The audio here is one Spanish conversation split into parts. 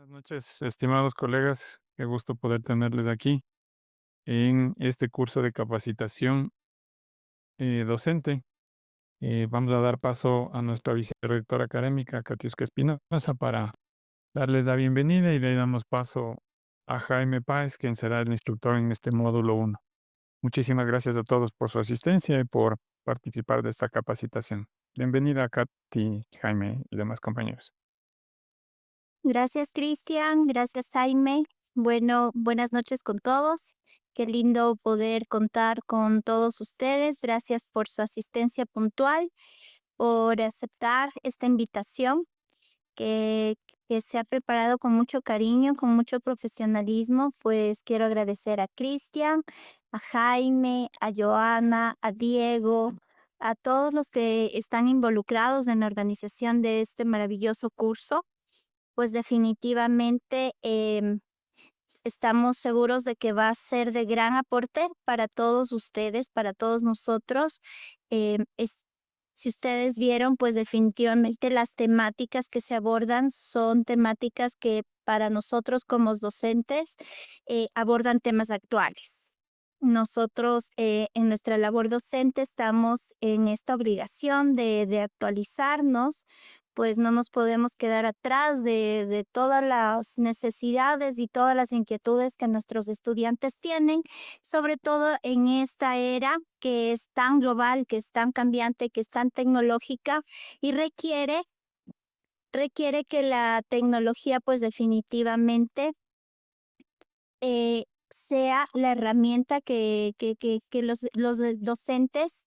Buenas noches, estimados colegas. Qué gusto poder tenerles aquí en este curso de capacitación docente. Vamos a dar paso a nuestra vicerrectora académica, Katiuska Espinosa, para darles la bienvenida y le damos paso a Jaime Páez, quien será el instructor en este módulo 1. Muchísimas gracias a todos por su asistencia y por participar de esta capacitación. Bienvenida, Katy, Jaime y demás compañeros. Gracias, Cristian. Gracias, Jaime. Bueno, buenas noches con todos. Qué lindo poder contar con todos ustedes. Gracias por su asistencia puntual, por aceptar esta invitación que, que se ha preparado con mucho cariño, con mucho profesionalismo. Pues quiero agradecer a Cristian, a Jaime, a Joana, a Diego, a todos los que están involucrados en la organización de este maravilloso curso. Pues definitivamente estamos seguros de que va a ser de gran aporte para todos ustedes, para todos nosotros. Si ustedes vieron, pues definitivamente las temáticas que se abordan son temáticas que para nosotros como docentes abordan temas actuales. Nosotros en nuestra labor docente estamos en esta obligación de actualizarnos, pues no nos podemos quedar atrás de todas las necesidades y todas las inquietudes que nuestros estudiantes tienen, sobre todo en esta era que es tan global, que es tan cambiante, que es tan tecnológica y requiere que la tecnología pues definitivamente sea la herramienta que los docentes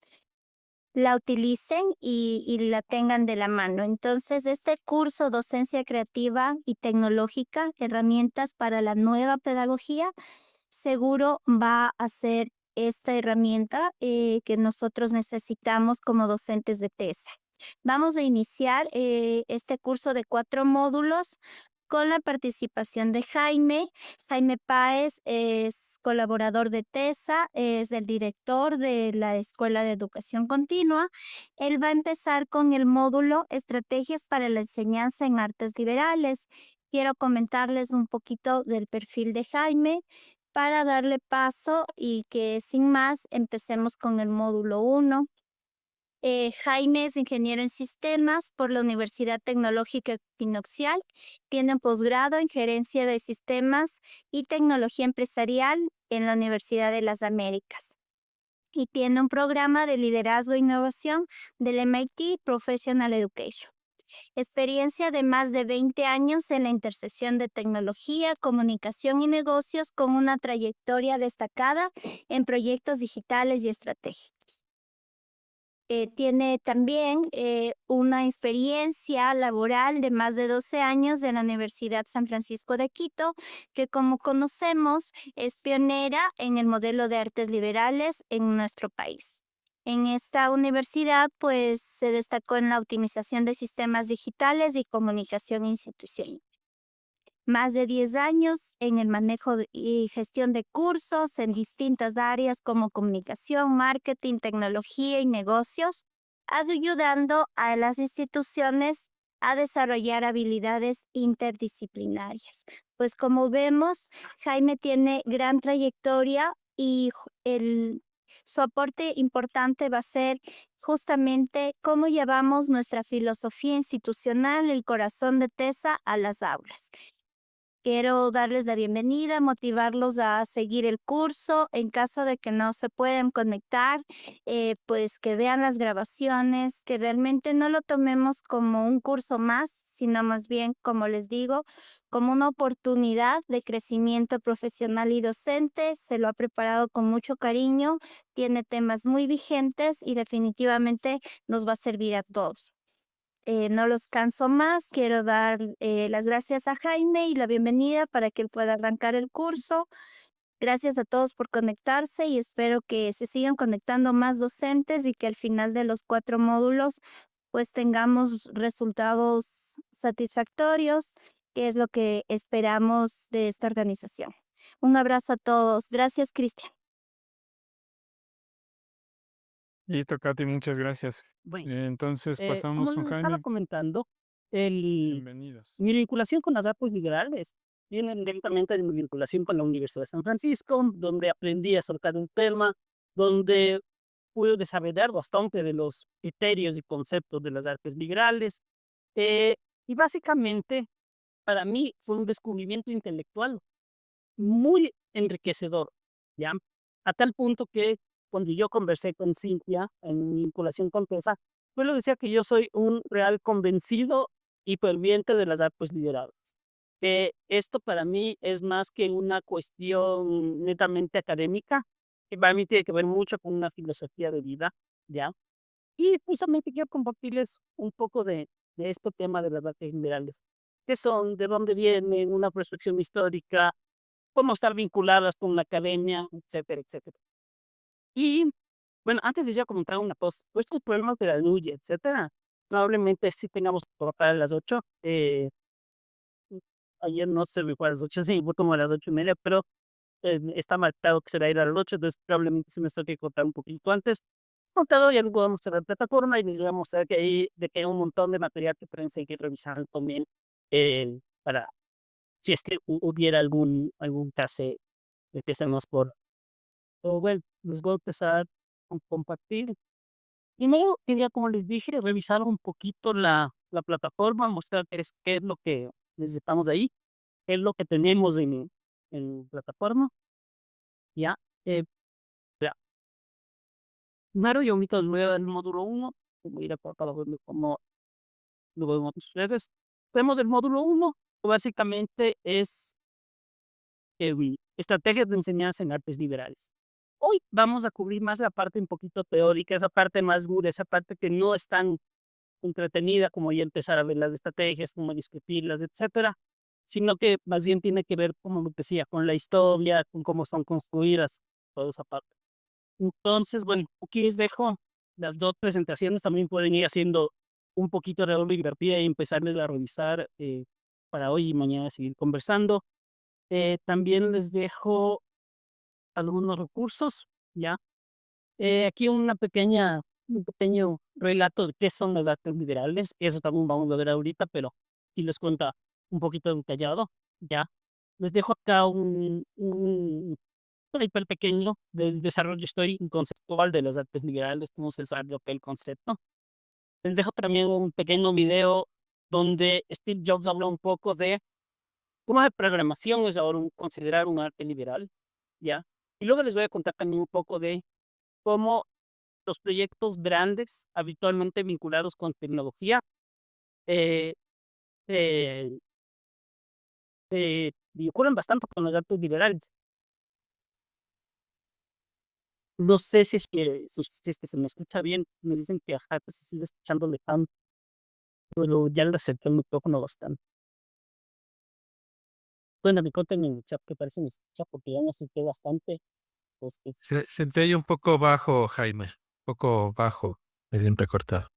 la utilicen y la tengan de la mano. Entonces, este curso Docencia Creativa y Tecnológica, herramientas para la nueva pedagogía, seguro va a ser esta herramienta que nosotros necesitamos como docentes de TESA. Vamos a iniciar este curso de 4 módulos con la participación de Jaime. Jaime Páez es colaborador de TESA, es el director de la Escuela de Educación Continua. Él va a empezar con el módulo Estrategias para la enseñanza en artes liberales. Quiero comentarles un poquito del perfil de Jaime para darle paso y que sin más empecemos con el módulo 1. Jaime es ingeniero en sistemas por la Universidad Tecnológica Equinoccial. Tiene un posgrado en gerencia de sistemas y tecnología empresarial en la Universidad de las Américas. Y tiene un programa de liderazgo e innovación del MIT Professional Education. Experiencia de más de 20 años en la intersección de tecnología, comunicación y negocios con una trayectoria destacada en proyectos digitales y estratégicos. Tiene también una experiencia laboral de más de 12 años en la Universidad San Francisco de Quito, que como conocemos es pionera en el modelo de artes liberales en nuestro país. En esta universidad, pues, se destacó en la optimización de sistemas digitales y comunicación institucional. Más de 10 años en el manejo y gestión de cursos en distintas áreas como comunicación, marketing, tecnología y negocios, ayudando a las instituciones a desarrollar habilidades interdisciplinarias. Pues como vemos, Jaime tiene gran trayectoria y su aporte importante va a ser justamente cómo llevamos nuestra filosofía institucional, el corazón de TESA, a las aulas. Quiero darles la bienvenida, motivarlos a seguir el curso. En caso de que no se puedan conectar, pues que vean las grabaciones, que realmente no lo tomemos como un curso más, sino más bien, como les digo, como una oportunidad de crecimiento profesional y docente. Se lo ha preparado con mucho cariño, tiene temas muy vigentes y definitivamente nos va a servir a todos. No los canso más, quiero dar las gracias a Jaime y la bienvenida para que él pueda arrancar el curso. Gracias a todos por conectarse y espero que se sigan conectando más docentes y que al final de los 4 módulos pues tengamos resultados satisfactorios, que es lo que esperamos de esta organización. Un abrazo a todos. Gracias, Cristian. Listo, Katy, muchas gracias. Bueno, Entonces pasamos como con les estaba Jaime. comentando, El, Bienvenidos. mi vinculación con las artes liberales viene directamente de mi vinculación con la Universidad de San Francisco, donde aprendí acerca de un tema, donde pude desarrollar bastante de los criterios y conceptos de las artes liberales. eh, y básicamente, para mí fue un descubrimiento intelectual muy enriquecedor, ¿ya? A tal punto que cuando yo conversé con Cintia en mi vinculación con Tessa, yo le decía que yo soy un real convencido y ferviente de las artes liberales. Que esto para mí es más que una cuestión netamente académica, que para mí tiene que ver mucho con una filosofía de vida, ¿ya? Y justamente quiero compartirles un poco de este tema de las artes liberales. ¿Qué son? ¿De dónde vienen? Una perspectiva histórica, cómo estar vinculadas con la academia, etcétera, etcétera. Y bueno, antes de ya comentar una cosa, estos problemas de la luz, etcétera, probablemente sí tengamos que trabajar a las 8. Ayer no se me fue a las 8, sí, fue como a las 8:30, pero está marcado que será ir a las 8, entonces probablemente se me tenga que contar un poquito antes. Contado, ya les voy a mostrar la plataforma y les voy a mostrar que hay un montón de material que pueden seguir revisando también para si es que hubiera algún caso. Empecemos por bueno, les voy a empezar con compartir. Primero quería, como les dije, revisar un poquito la plataforma, mostrar qué es lo que necesitamos de ahí, qué es lo que tenemos en plataforma, ¿ya? Ya. Primero yo ahorita les voy a dar el módulo uno, voy a ir acá para verlo como lo vemos ustedes. Vemos el módulo uno, que básicamente es estrategias de enseñanza en artes liberales. Hoy vamos a cubrir más la parte un poquito teórica, esa parte más dura, esa parte que no es tan entretenida como ya empezar a ver las estrategias, cómo discutirlas, etcétera, sino que más bien tiene que ver, como lo decía, con la historia, con cómo son construidas, toda esa parte. Entonces, bueno, aquí les dejo las dos presentaciones, también pueden ir haciendo un poquito de doble divertida y empezarles a revisar para hoy y mañana seguir conversando. También les dejo algunos recursos, ¿ya? Aquí un pequeño relato de qué son las artes liberales, eso también vamos a ver ahorita, pero y les cuenta un poquito detallado, ¿ya? Les dejo acá un paper pequeño del desarrollo histórico y conceptual de las artes liberales, cómo se desarrolló el concepto. Les dejo también un pequeño video donde Steve Jobs habla un poco de cómo la programación es ahora considerar un arte liberal, ¿ya? Y luego les voy a contar también un poco de cómo los proyectos grandes, habitualmente vinculados con tecnología, eh, eh, vinculan bastante con los datos liberales. No sé si es que se me escucha bien, me dicen que ajá, que se sigue escuchando lejano, pero ya le acerqué el micrófono bastante. Bueno, me conten en el chat que parece que me escucha porque ya me acerqué bastante, pues Se te oye un poco bajo, Jaime. Un poco bajo, medio entrecortado.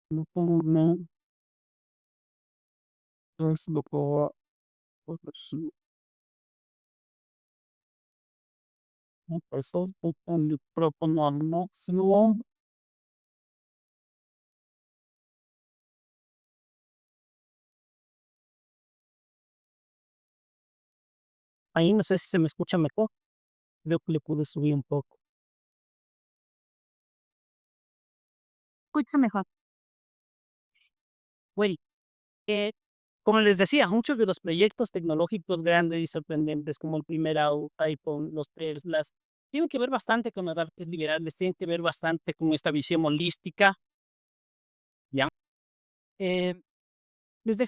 no pongo no, es lo que va a decir. Empezó con el micrófono al máximo. Ahí no sé si se me escucha mejor. Creo que le pude subir un poco. Escucha mejor. Bueno, como les decía, muchos de los proyectos tecnológicos grandes y sorprendentes, como el primer iPhone, los Teslas, tienen que ver bastante con las artes liberales, tienen que ver bastante con esta visión holística, ¿ya? Eh, Desde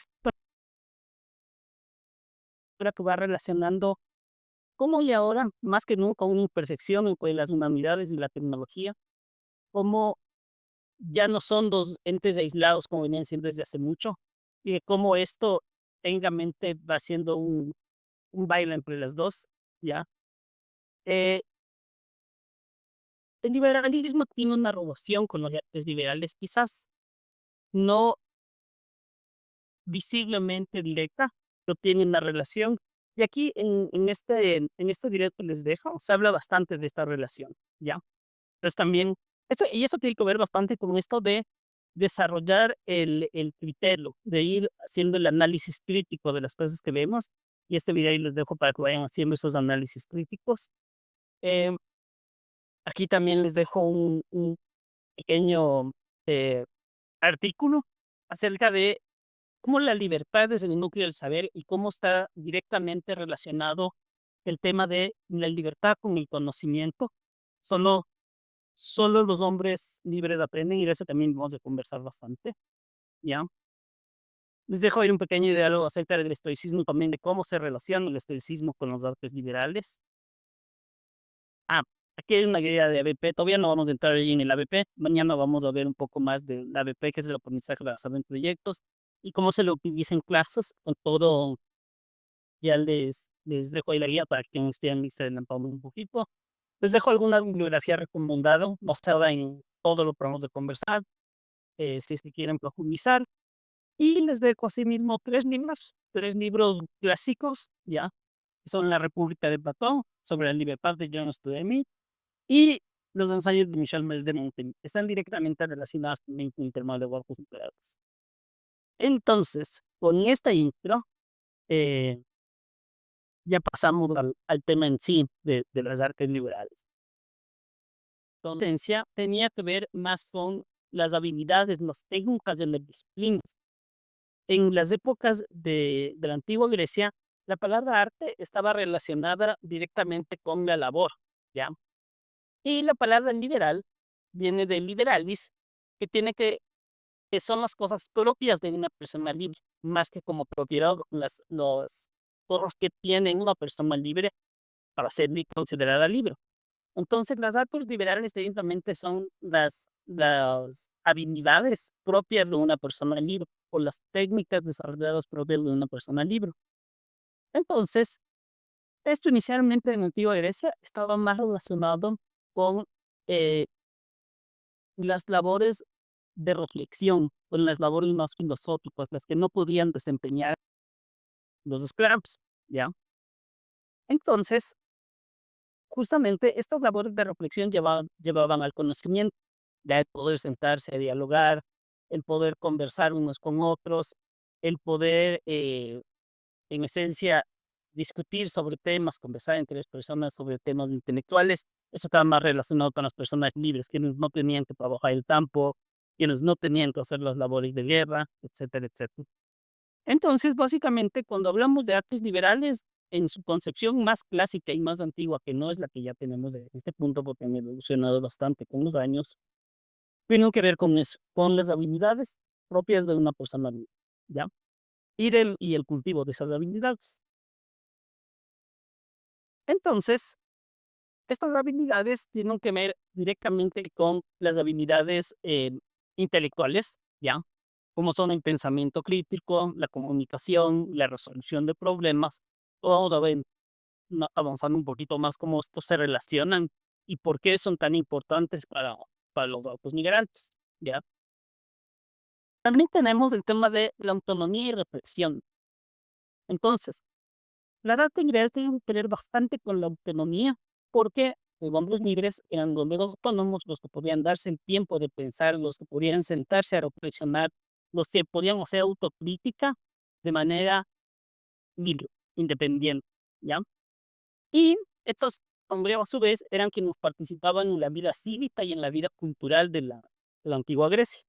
ahora que va relacionando cómo y ahora, más que nunca, una intersección entre las humanidades y la tecnología, cómo ya no son dos entes aislados como venían siendo desde hace mucho, y de cómo esto técnicamente va siendo un baile entre las dos, ¿ya? Eh, el liberalismo tiene una relación con los artes liberales, quizás no visiblemente directa, pero tiene una relación. Y aquí en este directo les dejo, se habla bastante de esta relación, ¿ya? Entonces también Y eso tiene que ver bastante con esto de desarrollar el criterio, de ir haciendo el análisis crítico de las cosas que vemos. Y este video ahí les dejo para que vayan haciendo esos análisis críticos. Em, Aquí también les dejo un pequeño eh, artículo acerca de cómo la libertad es el núcleo del saber y cómo está directamente relacionado el tema de la libertad con el conocimiento. Solo, solo los hombres libres aprenden y de eso también vamos a conversar bastante, ¿ya? Les dejo ir un pequeño diálogo acerca del estoicismo también, de cómo se relaciona el estoicismo con los artes liberales. Ah, aquí hay una guía de ABP, todavía no vamos a entrar ahí en el ABP, mañana vamos a ver un poco más del ABP, que es el aprendizaje basado en proyectos, y cómo se lo utiliza en clases, con todo, ya les dejo ahí la guía para que estén listos adelantando un poquito. Les dejo alguna bibliografía recomendada, basada en todo lo que vamos a conversar, si es que quieren profundizar. Y les dejo asimismo tres libros clásicos, ¿ya? Que son La República de Platón, Sobre la libertad de John Stuart y Los ensayos de Michel de Montaigne. Están directamente relacionados también con el tema de barcos nucleares. Entonces, con esta intro, eh, ya pasamos al tema en sí de las artes liberales. Entonces, tenía que ver más con las habilidades, las técnicas de las disciplinas. En las épocas de la antigua Grecia, la palabra arte estaba relacionada directamente con la labor, ¿ya? Y la palabra liberal viene de liberalis, que tiene que son las cosas propias de una persona libre, más que como propiedad los cosas que tiene una persona libre para ser considerada libre. Entonces, las artes liberales directamente son las habilidades propias de una persona libre o las técnicas desarrolladas propias de una persona libre. Entonces, esto inicialmente en la antigua Grecia estaba más relacionado con eh, las labores de reflexión, con las labores más filosóficas, las que no podían desempeñar los esclavos, ¿ya? Entonces, justamente estas labores de reflexión llevaban al conocimiento, ya el poder sentarse a dialogar, el poder conversar unos con otros, el poder, en esencia, discutir sobre temas, conversar entre las personas sobre temas intelectuales. Eso estaba más relacionado con las personas libres, quienes no tenían que trabajar el campo, quienes no tenían que hacer las labores de guerra, etcétera, etcétera. Entonces, básicamente, cuando hablamos de artes liberales, en su concepción más clásica y más antigua, que no es la que ya tenemos en este punto, porque han evolucionado bastante con los años, tiene que ver con eso, con las habilidades propias de una persona libre, ¿ya? Y el cultivo de esas habilidades. Entonces, estas habilidades tienen que ver directamente con las habilidades intelectuales, ¿ya? Como son el pensamiento crítico, la comunicación, la resolución de problemas. Vamos a ver avanzando un poquito más cómo estos se relacionan y por qué son tan importantes para los autos migrantes, ¿ya? También tenemos el tema de la autonomía y reflexión. Entonces, las artes liberales tienen que ver bastante con la autonomía, porque los hombres libres eran hombres autónomos, los que podían darse el tiempo de pensar, los que podían sentarse a reflexionar, los que podían hacer autocrítica de manera libre, independiente, ¿ya? Y estos hombres, a su vez, eran quienes participaban en la vida cívica y en la vida cultural de la antigua Grecia.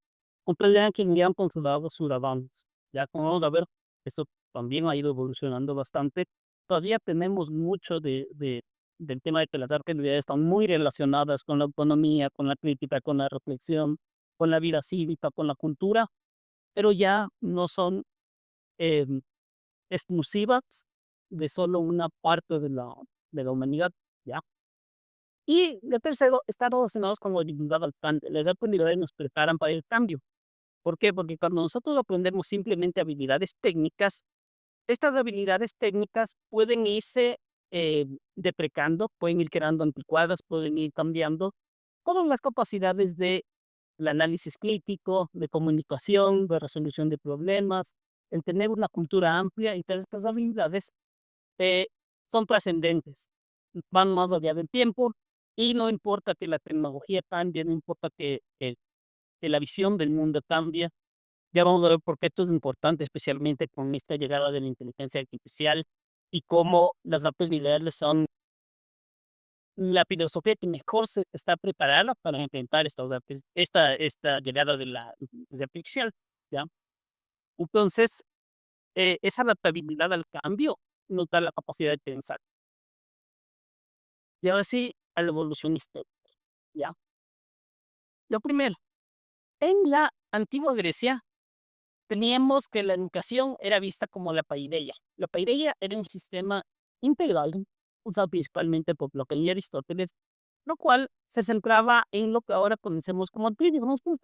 Entonces eran quienes eran considerados ciudadanos. Ya como vamos a ver, eso también ha ido evolucionando bastante. Todavía tenemos mucho del tema de que las artes liberales están muy relacionadas con la autonomía, con la crítica, con la reflexión, con la vida cívica, con la cultura, pero ya no son eh, exclusivas de solo una parte de la humanidad, ¿ya? Y de tercero, están relacionados con la habilidad al cambio. Las habilidades nos preparan para el cambio. ¿Por qué? Porque cuando nosotros aprendemos simplemente habilidades técnicas, estas habilidades técnicas pueden irse deprecando, pueden ir quedando anticuadas, pueden ir cambiando, con las capacidades de el análisis crítico, de comunicación, de resolución de problemas, el tener una cultura amplia y todas estas habilidades eh, son trascendentes, van más allá del tiempo Y no importa que la tecnología cambie, no importa que la visión del mundo cambie. Ya vamos a ver por qué esto es importante, especialmente con esta llegada de la inteligencia artificial y cómo las artes visuales son la filosofía que mejor se está preparada para enfrentar esta llegada de la inteligencia artificial, ¿ya? Entonces, esa adaptabilidad al cambio nos da la capacidad de pensar. Y ahora sí, a la evolución histórica, ¿ya? Lo primero, en la antigua Grecia teníamos que la educación era vista como la paideia. La paideia era un sistema integral usado principalmente por Platón y Aristóteles, lo cual se centraba en lo que ahora conocemos como trivium. Nosotros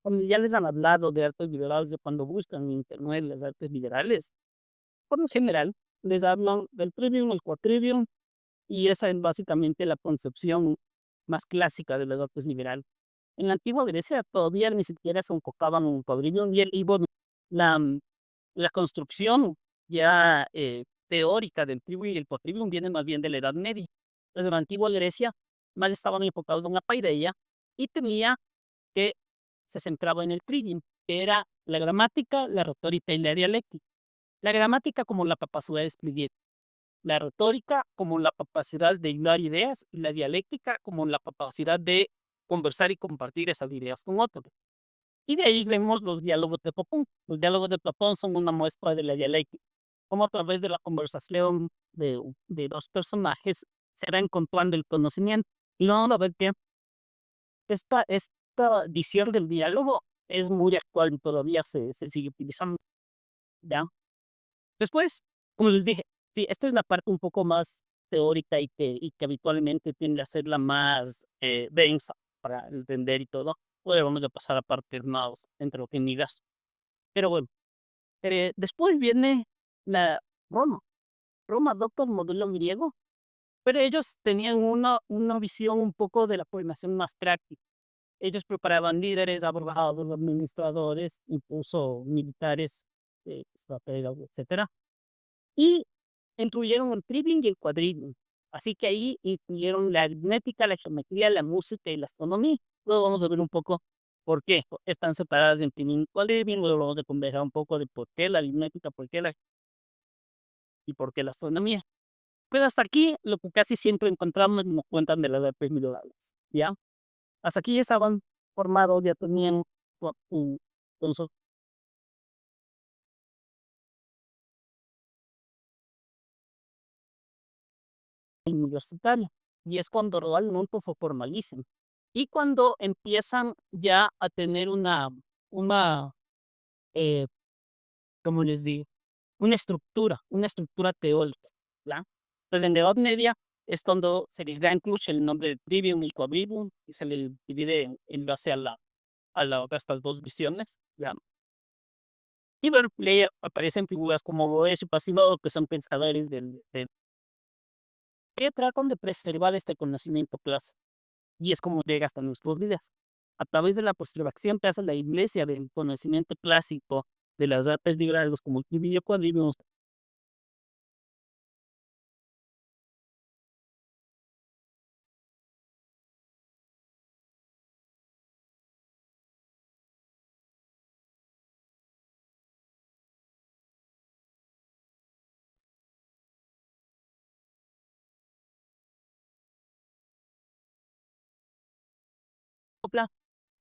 cuando ya les han hablado de artes liberales, de cuando buscan en internet las artes liberales, por lo general les hablan del trivium, el quadrivium, y esa es básicamente la concepción más clásica de las artes liberales. En la antigua Grecia todavía ni siquiera se enfocaban en un quadrivium y bueno, la, la construcción ya teórica del trivium y el quadrivium viene más bien de la Edad Media. Entonces, en la antigua Grecia más estaban enfocados en la paideia y tenía que se centraba en el trivium, que era la gramática, la retórica y la dialéctica. La gramática como la capacidad de escribir, la retórica como la capacidad de hilar ideas y la dialéctica como la capacidad de conversar y compartir esas ideas con otros. Y de ahí vemos los diálogos de Platón. Los diálogos de Platón son una muestra de la dialéctica, como a través de la conversación de dos personajes se va encontrando el conocimiento. Y vamos a ver que esta visión del diálogo es muy actual y todavía se sigue utilizando, ¿ya? Después, como les dije, sí, esta es la parte un poco más teórica y que habitualmente tiende a ser la más densa para entender y todo. Luego vamos a pasar a partes más entretenidas. Pero bueno, después viene la Roma. Roma adopta el modelo griego, pero ellos tenían una visión un poco de la formación más práctica. Ellos preparaban líderes, abogados, administradores, incluso militares, estrategas, etcétera. Y incluyeron el tripling y el quadrivium. Así que ahí incluyeron la aritmética, la geometría, la música y la astronomía. Luego vamos a ver un poco por qué están separadas en tripling y quadrivium. Luego vamos a conversar un poco de por qué la aritmética, y por qué la astronomía. Pero hasta aquí lo que casi siempre encontramos nos cuentan de las artes medievales, ¿ya? Hasta aquí ya estaban formados, ya tenían con su universitario. Y es cuando realmente se formalizan. Y cuando empiezan ya a tener una eh, ¿cómo les digo? Una estructura teórica, ¿ya? Entonces, en la Edad Media es cuando se les da incluso el nombre de trivium y quadrivium, y se le divide en base a estas dos visiones, ¿ya? Y bueno, le aparecen figuras como Boecio y Pasífago, que son pensadores que tratan de preservar este conocimiento clásico. Y es como llega hasta nuestros días. A través de la preservación que hace la Iglesia del conocimiento clásico de las artes liberales como el trivium y quadrivium,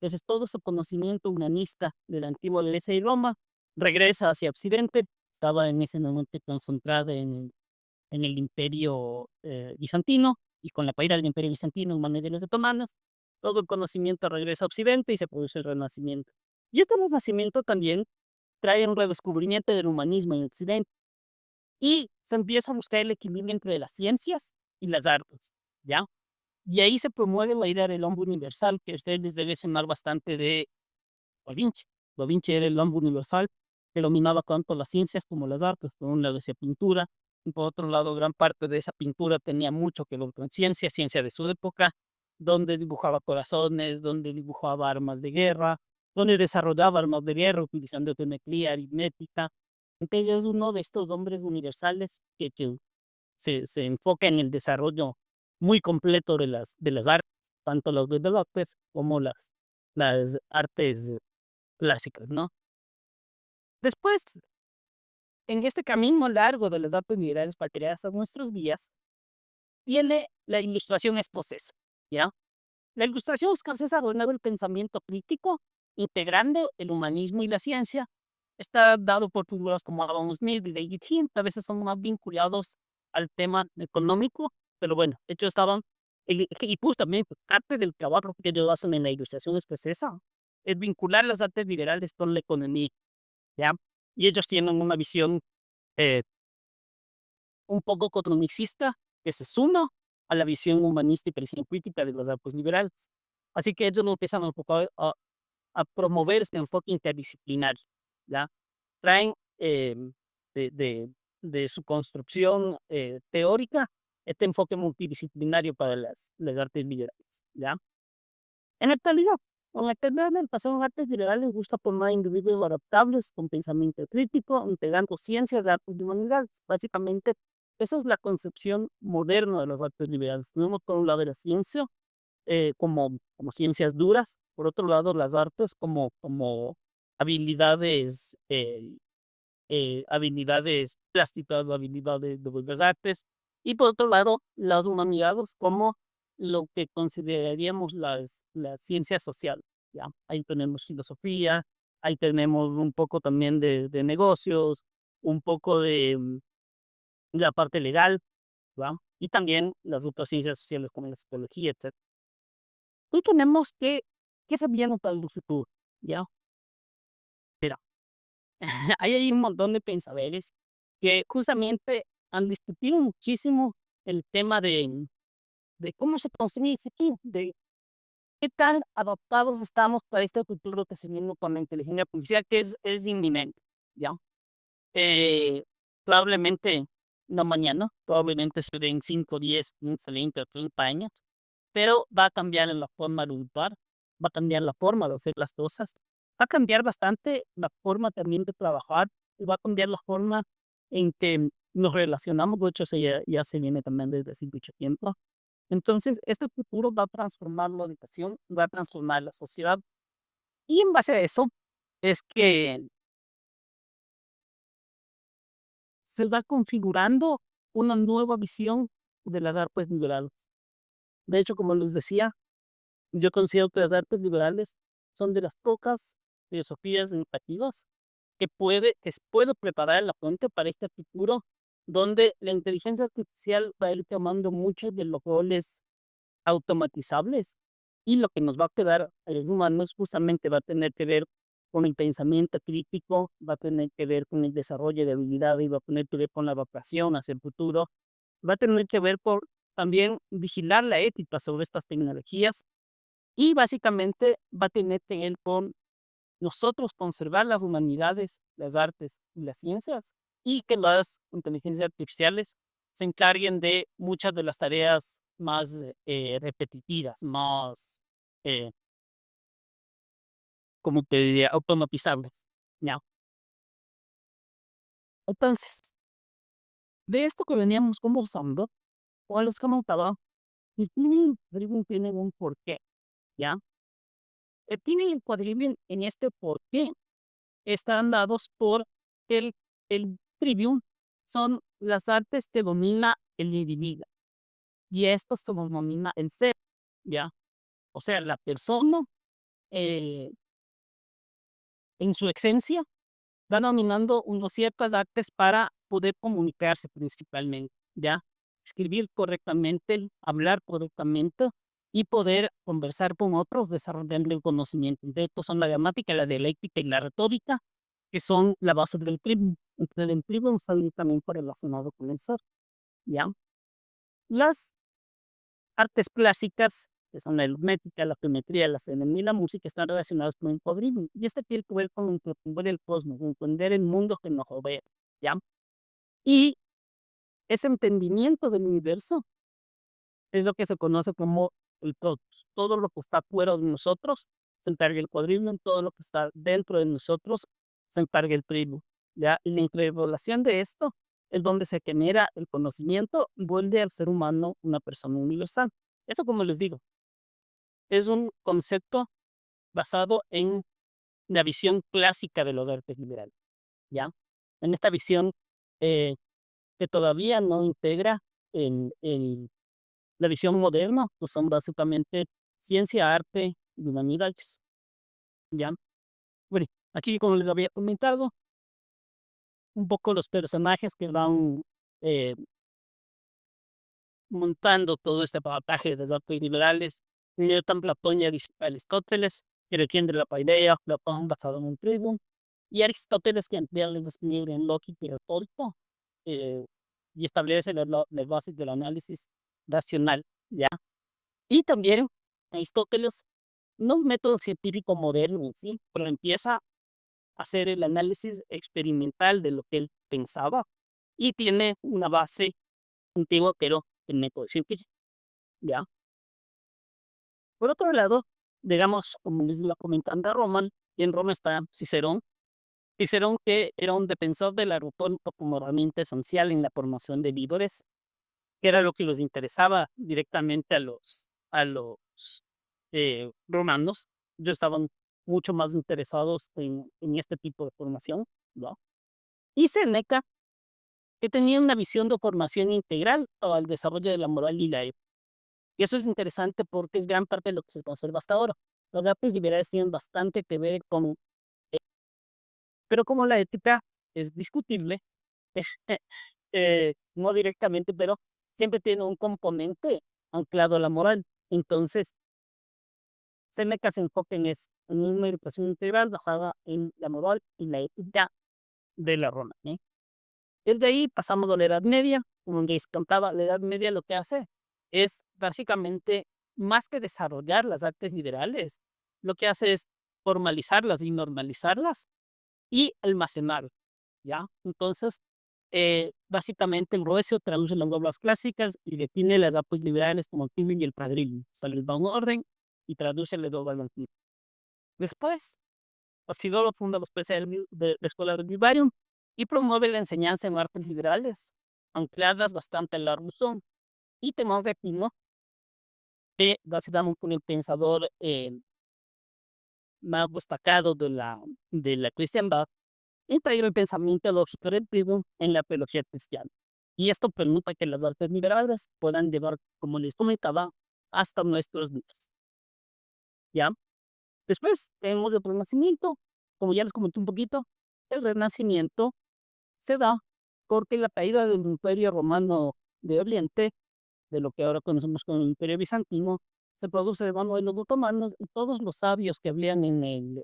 entonces todo ese conocimiento humanista de la antigua Grecia y Roma regresa hacia Occidente. Estaba en ese momento concentrada en el imperio bizantino, y con la caída del imperio bizantino, humanos de los otomanos, todo el conocimiento regresa a Occidente y se produce el Renacimiento. Y este Renacimiento también trae un redescubrimiento del humanismo en Occidente y se empieza a buscar el equilibrio entre las ciencias y las artes, ¿ya? Y ahí se promueve la idea del hombre universal, que ustedes les debe sonar bastante de Da Vinci. Da Vinci era el hombre universal que dominaba tanto las ciencias como las artes. Por un lado hacía pintura, y por otro lado gran parte de esa pintura tenía mucho que ver con ciencia, ciencia de su época, donde dibujaba corazones, donde dibujaba armas de guerra, donde desarrollaba armas de guerra utilizando geometría aritmética. Entonces es uno de estos hombres universales que se enfoca en el desarrollo muy completo de las artes, tanto los de Velázquez como las artes clásicas, ¿no? Después, en este camino largo de las artes liberales para crear hasta nuestros días, viene la ilustración escocesa, ¿ya? La ilustración escocesa ha ordenado el pensamiento crítico, integrando el humanismo y la ciencia. Está dado por figuras como Adam Smith y David Hume, que a veces son más vinculados al tema económico, pero bueno, de hecho estaban, y justamente parte del trabajo que ellos hacen en la ilustración escocesa es vincular las artes liberales con la economía, ¿ya? Y ellos tienen una visión eh, un poco economicista que se suma a la visión humanística y crítica de los artes liberales. Así que ellos no empiezan un poco a promover este enfoque interdisciplinario, ¿ya? Traen de, de, de su construcción teórica este enfoque multidisciplinario para las artes liberales, ¿ya? En la actualidad, con la actualidad del pasado en artes liberales gusta formar individuos adaptables con pensamiento crítico, integrando ciencias de artes y humanidades. Básicamente, esa es la concepción moderna de las artes liberales. Tenemos por un lado la ciencia como ciencias duras, por otro lado las artes como habilidades, habilidades plásticas, habilidades de bellas artes, y por otro lado las humanidades como lo que consideraríamos las ciencias sociales, ¿ya? Ahí tenemos filosofía, ahí tenemos un poco también de negocios, un poco de la parte legal, ¿va? Y también las otras ciencias sociales como la psicología, etc. Hoy tenemos que se viene para el futuro, ¿ya? Mira, ahí hay un montón de pensaderes que justamente han discutido muchísimo el tema de cómo se construye el futuro, de qué tan adaptados estamos para este futuro que se viene con la inteligencia artificial, que es inminente, ¿ya? Eh, Probablemente no mañana, probablemente será en 5, 10, 15, 20 o 30 años, pero va a cambiar en la forma de educar, va a cambiar la forma de hacer las cosas, va a cambiar bastante la forma también de trabajar y va a cambiar la forma en que nos relacionamos. De hecho, eso ya se viene también desde hace mucho tiempo. Entonces, este futuro va a transformar la educación, va a transformar la sociedad y en base a eso es que se va configurando una nueva visión de las artes liberales. De hecho, como les decía, yo considero que las artes liberales son de las pocas filosofías educativas que puede preparar la fuente para este futuro donde la inteligencia artificial va a ir tomando muchos de los roles automatizables y lo que nos va a quedar a los humanos justamente va a tener que ver con el pensamiento crítico, va a tener que ver con el desarrollo de habilidades, va a tener que ver con la adaptación hacia el futuro, va a tener que ver por también vigilar la ética sobre estas tecnologías y básicamente va a tener que ver con nosotros conservar las humanidades, las artes y las ciencias y que las inteligencias artificiales se encarguen de muchas de las tareas más repetitivas, más, eh, como te diría, automatizables. ¿Ya? Entonces, de esto que veníamos conversando, o les comentaba, el Pilgrim tiene un porqué, ¿ya? El Pilgrim en este porqué están dados por el trivium, son las artes que domina el individuo, y esto se denomina el ser, ¿ya? O sea, la persona eh, en su esencia va dominando unas ciertas artes para poder comunicarse principalmente, ¿ya? Escribir correctamente, hablar correctamente y poder conversar con otros desarrollando el conocimiento. De estos son la gramática, la dialéctica y la retórica, que son la base del trivium. Entonces, el trivium está directamente relacionado con el ser, ¿ya? Las artes clásicas, que son la aritmética, la geometría, la astronomía y la música, están relacionadas con el codrivium. Y este tiene que ver con entender el cosmos, entender el mundo que nos rodea, ¿ya? Y ese entendimiento del universo es lo que se conoce como el todos. Todo lo que está fuera de nosotros se encarga el cuadrivium, todo lo que está dentro de nosotros se encarga el trivium, ¿ya? Y la interrelación de esto es donde se genera el conocimiento, vuelve al ser humano una persona universal. Eso, como les digo, es un concepto basado en la visión clásica de los artes liberales, ¿ya? En esta visión eh, que todavía no integra en la visión moderna, pues son básicamente ciencia, arte y humanidades, ¿ya? Bueno, aquí, como les había comentado, un poco los personajes que van eh, montando todo este pasaje de los artes liberales. Primero están Platón y Aristóteles, que defiende la paideia, Platón basado en un trigo, y Aristóteles que emplea el despliegue en lógica y retórica, eh, y establece las bases del análisis racional, ¿ya? Y también Aristóteles, no un método científico moderno en sí, pero empieza a hacer el análisis experimental de lo que él pensaba y tiene una base antigua, pero el método científico, ¿ya? Por otro lado, digamos, como les iba comentando a Roman, y en Roma está Cicerón. Cicerón, que era un defensor de la retórica como herramienta esencial en la formación de líderes, que era lo que les interesaba directamente a los romanos. Ellos estaban mucho más interesados en este tipo de formación, ¿no? Y Séneca, que tenía una visión de formación integral al desarrollo de la moral y la ética. Y eso es interesante porque es gran parte de lo que se conserva hasta ahora. Los artes liberales tienen bastante que ver con, pero como la ética es discutible, no directamente, pero siempre tiene un componente anclado a la moral. Entonces, Seneca se enfoca en eso, en una educación integral basada en la moral y la ética de la Roma, ¿eh? Desde ahí pasamos a la Edad Media, como les contaba, la Edad Media lo que hace es básicamente, más que desarrollar las artes liberales, lo que hace es formalizarlas y normalizarlas y almacenarlas, ¿ya? Entonces, básicamente el Roesio traduce las obras clásicas y define las artes liberales como el crimen y el padrino. O sea, les da un orden y traduce las obras antiguas. Después, Asidoro funda los PCL de la Escuela del Vivarium y promueve la enseñanza en artes liberales, ancladas bastante en la razón. Y Temón de Pino, que básicamente un pensador más destacado de la cristiandad, integra el pensamiento lógico del trigo en la teología cristiana. Y esto permite que las artes liberales puedan llevar, como les comentaba, hasta nuestros días, ¿ya? Después tenemos el Renacimiento. Como ya les comenté un poquito, el Renacimiento se da porque la caída del Imperio Romano de Oriente, de lo que ahora conocemos como el Imperio Bizantino, se produce de mano de los otomanos, y todos los sabios que habían en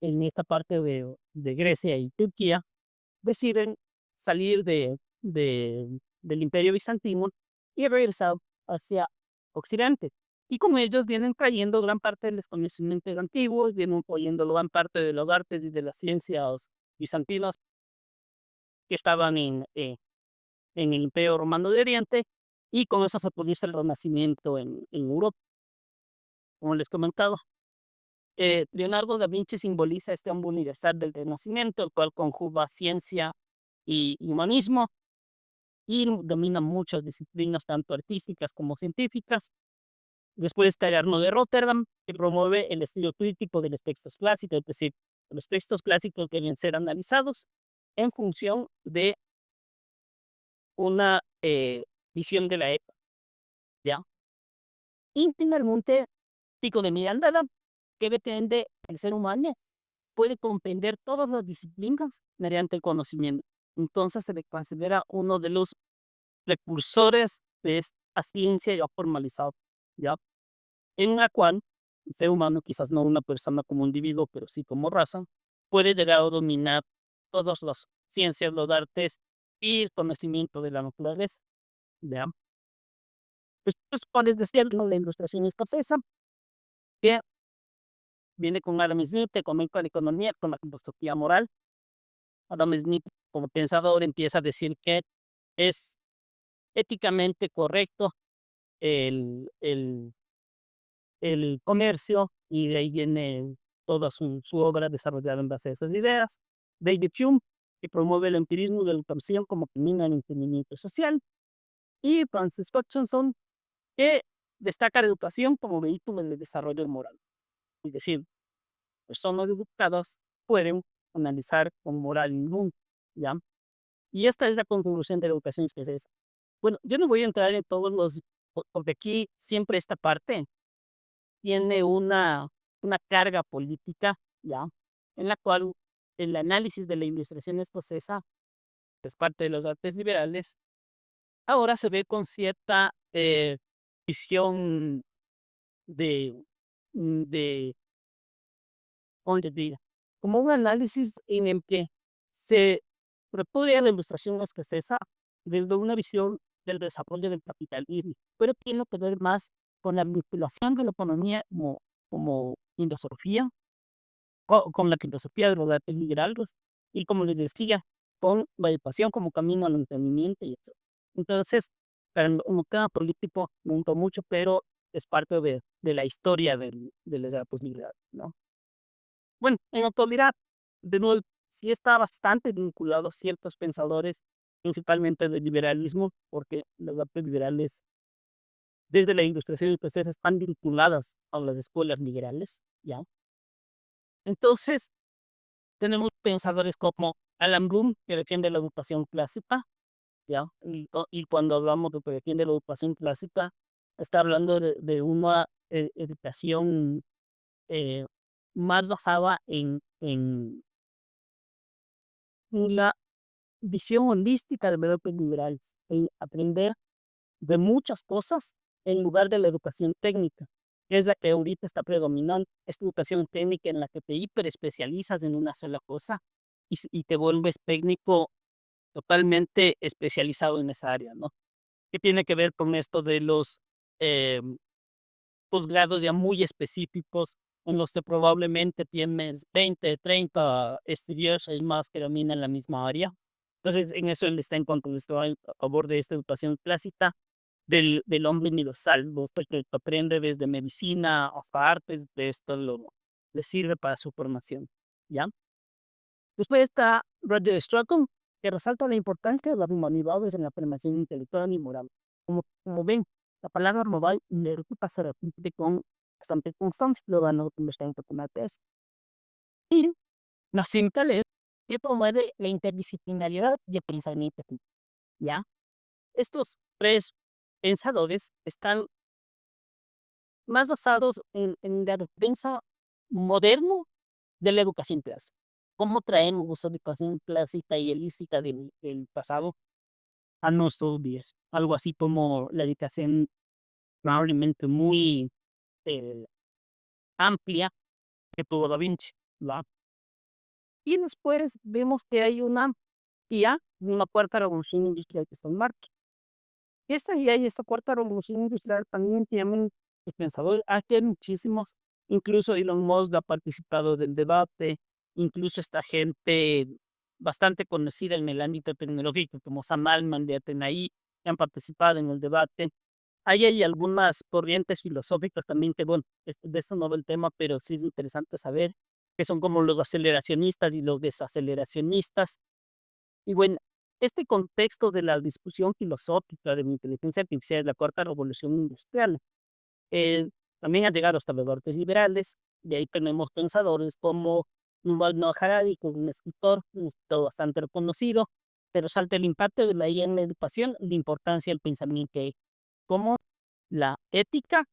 esta parte de Grecia y Turquía deciden salir del Imperio Bizantino y regresar hacia Occidente. Y como ellos vienen trayendo gran parte de los conocimientos antiguos, vienen trayendo gran parte de las artes y de las ciencias bizantinas que estaban en el Imperio Romano de Oriente, y con eso se produce el Renacimiento en Europa, como les comentaba. Leonardo da Vinci simboliza este hombre universal del Renacimiento, el cual conjuga ciencia y humanismo, y domina muchas disciplinas, tanto artísticas como científicas. Después está el Arno de Rotterdam, que promueve el estilo crítico de los textos clásicos, es decir, los textos clásicos deben ser analizados en función de una visión de la época, ¿ya? Y finalmente, Pico de Miranda, que pretende el ser humano puede comprender todas las disciplinas mediante el conocimiento. Entonces se le considera uno de los precursores de esta ciencia ya formalizada, ¿ya? En la cual el ser humano, quizás no una persona como individuo, pero sí como raza, puede llegar a dominar todas las ciencias, los artes y el conocimiento de la naturaleza, ¿ya? Después, como les decía, vino la ilustración escocesa, que viene con Adam Smith, que comienza la economía con la filosofía moral. Adam Smith, como pensador, empieza a decir que es éticamente correcto el el comercio, y de ahí viene toda su obra desarrollada en base a esas ideas. David Hume, que promueve el empirismo de la educación como camino al entendimiento social. Y Francis Hutchinson, que destaca la educación como vehículo del desarrollo moral. Es decir, personas educadas pueden analizar con moral el mundo, ¿ya? Y esta es la conclusión de la educación escocesa. Bueno, yo no voy a entrar en todos los, porque aquí siempre esta parte tiene una carga política, ¿ya? En la cual el análisis de la ilustración escocesa, que es parte de los artes liberales, ahora se ve con cierta visión de, de, ¿cómo te diría? Como un análisis en el que se repudia la ilustración escocesa desde una visión del desarrollo del capitalismo, pero tiene que ver más con la manipulación de la economía como filosofía, con la filosofía de los artes liberales, y como les decía, con la educación como camino al entendimiento y eso. Entonces, para un tema político me gustó mucho, pero es parte de la historia de las artes liberales, ¿no? Bueno, en la actualidad, de nuevo, sí está bastante vinculado a ciertos pensadores, principalmente del liberalismo, porque las artes liberales, desde la ilustración escocesa, están vinculadas a las escuelas liberales, ¿ya? Entonces, tenemos pensadores como Alan Bloom, que defiende la educación clásica, ¿ya? Y cuando hablamos de que defiende la educación clásica, está hablando de una educación eh, más basada en la visión holística de los liberales, en aprender de muchas cosas en lugar de la educación técnica, que es la que ahorita está predominante. Esta educación técnica en la que te hiperespecializas en una sola cosa y te vuelves técnico totalmente especializado en esa área, ¿no? Que tiene que ver con esto de los eh, posgrados ya muy específicos en los que probablemente tienes 20, 30 estudiosos más que dominan la misma área. Entonces, en eso él está en contra, está a favor de esta educación clásica del hombre universal, pues, que aprende desde medicina hasta artes, de esto le sirve para su formación, ¿ya? Después está Roger Strachan, que resalta la importancia de las humanidades en la formación intelectual y moral. Como ven, la palabra moral le se repite con bastante constancia, lo dan a está importantes. Y la cinta es que promueve la interdisciplinariedad y el pensamiento crítico, ¿ya? Estos tres pensadores están más basados en la defensa moderno de la educación clásica. ¿Cómo traemos esa educación clásica y helística del pasado a nuestros días? Algo así como la educación probablemente muy eh, amplia que tuvo Da Vinci, ¿verdad? Y después vemos que hay una cuarta revolución industrial que está en marcha. Esta IA y esta cuarta revolución industrial también tienen pensadores, aquí hay muchísimos, incluso Elon Musk ha participado del debate, incluso esta gente bastante conocida en el ámbito tecnológico, como Sam Altman de Atenaí, que han participado en el debate. Ahí hay algunas corrientes filosóficas también que, bueno, de eso no va el tema, pero sí es interesante saber, que son como los aceleracionistas y los desaceleracionistas. Y bueno, este contexto de la discusión filosófica de la inteligencia artificial, la cuarta revolución industrial, eh, también ha llegado hasta los artes liberales. De ahí tenemos pensadores como Yuval Noah Harari, que es un escritor bastante reconocido, pero salta el impacto de la IA en la educación, la importancia del pensamiento como la ética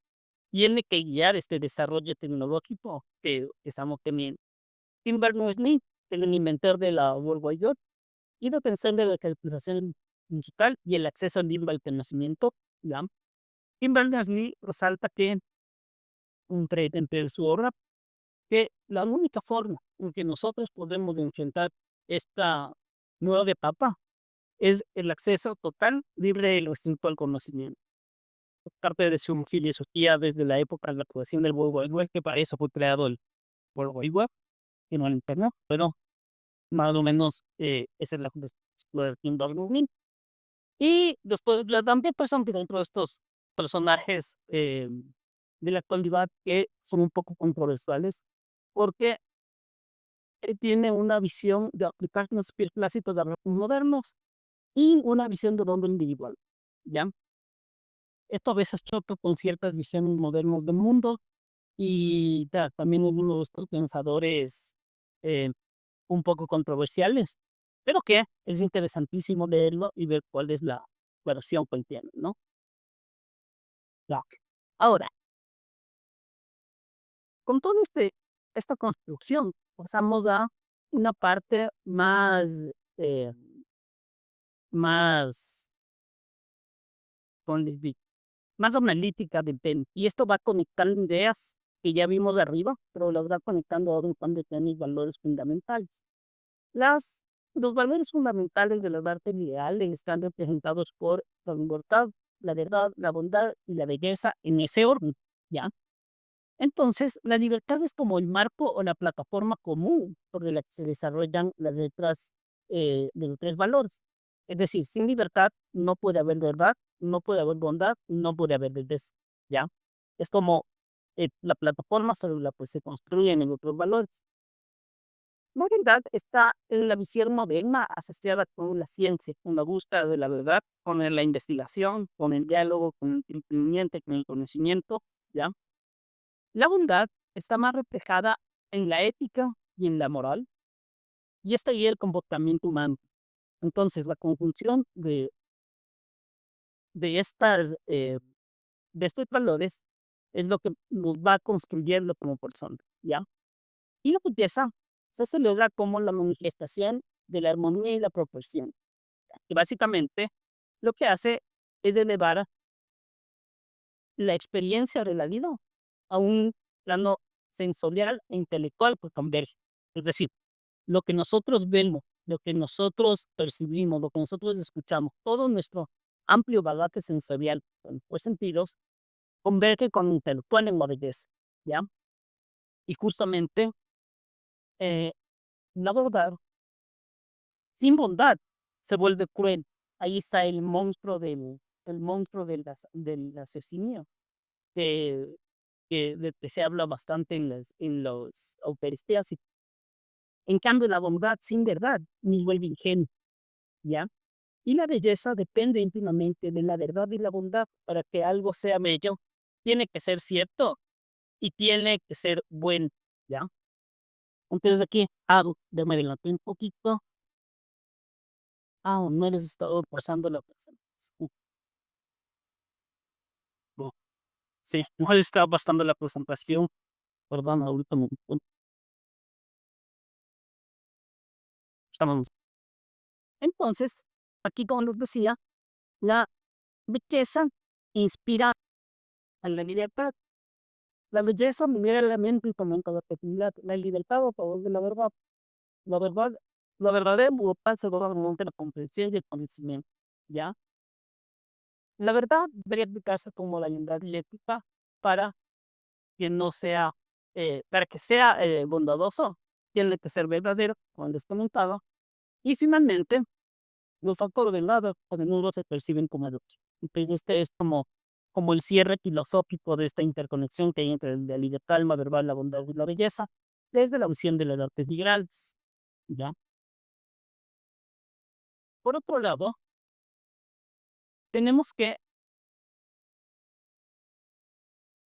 tiene que guiar este desarrollo tecnológico que estamos teniendo. Tim Berners-Lee, el inventor de la World Wide Web, ido pensando en la calculación musical y el acceso libre al conocimiento, ¿ya? Tim Berners-Lee resalta que entre su obra que la única forma en que nosotros podemos enfrentar esta nueva etapa es el acceso total, libre y restricto al conocimiento. Parte de su filosofía desde la época de la creación del World Wide Web, que para eso fue creado el World Wide Web, y no el Internet, pero más o menos esa es la filosofía de Tim Berners-Lee. Y después también pasan dentro de estos personajes de la actualidad que son un poco controversiales, porque tiene una visión de aplicar los clásicos de los modernos y una visión del hombre individual, ¿ya? Esto a veces choca con ciertas visiones modernas del mundo y también algunos pensadores eh, un poco controversiales, pero que es interesantísimo leerlo y ver cuál es la versión que tienen, ¿no? Ya. Ahora, con toda esta construcción, pasamos a una parte eh, más, ¿cómo les digo? Más analítica del tema. Y esto va conectando ideas que ya vimos de arriba, pero las va conectando ahora cuando tienen valores fundamentales. Las, los valores fundamentales de las artes ideales están representados por la libertad, la verdad, la bondad y la belleza en ese orden, ¿ya? Entonces, la libertad es como el marco o la plataforma común sobre la que se desarrollan las letras de los tres valores. Es decir, sin libertad no puede haber verdad, no puede haber bondad, no puede haber belleza, ¿ya? Es como la plataforma sobre la que se construyen los otros valores. La verdad está en la visión moderna asociada con la ciencia, con la búsqueda de la verdad, con la investigación, con el diálogo, con el entendimiento, con el conocimiento, ¿ya? La bondad está más reflejada en la ética y en la moral, y esta y el comportamiento humano. Entonces, la conjunción de, estas, de estos valores es lo que nos va construyendo como persona, ¿ya? Y la belleza se celebra como la manifestación de la armonía y la proporción, que básicamente lo que hace es elevar la experiencia de la vida a un plano sensorial e intelectual por converge. Es decir, lo que nosotros vemos, lo que nosotros percibimos, lo que nosotros escuchamos, todo nuestro amplio bagaje sensorial, en los sentidos, converge con lo intelectual en la belleza, ¿ya? Y justamente, eh, la verdad, sin bondad, se vuelve cruel. Ahí está el monstruo del asesinio, que, del que se habla bastante en los Eucaristías. En cambio, la bondad sin verdad ni vuelve ingenuo, ¿ya? Y la belleza depende íntimamente de la verdad y la bondad. Para que algo sea bello, tiene que ser cierto y tiene que ser bueno, ¿ya? Entonces aquí, ya me adelanté un poquito. No les he estado pasando la presentación. Sí, no les estaba pasando la presentación. Perdón, ahorita estamos. Entonces, aquí como les decía, la belleza inspira a la libertad. La belleza libera la mente y fomenta la creatividad, la libertad a favor de la verdad. La verdad, la verdadera libertad se logra mediante la comprensión y el conocimiento, ¿ya? La verdad debería aplicarse como la verdad ética para que no sea, para que sea bondadoso, tiene que ser verdadero, como les comentaba. Y finalmente, los factores del lado a menudo se perciben como adultos. Entonces, este es como el cierre filosófico de esta interconexión que hay entre la libertad, la verdad, la bondad y la belleza, desde la visión de las artes liberales, ¿ya? Por otro lado, tenemos que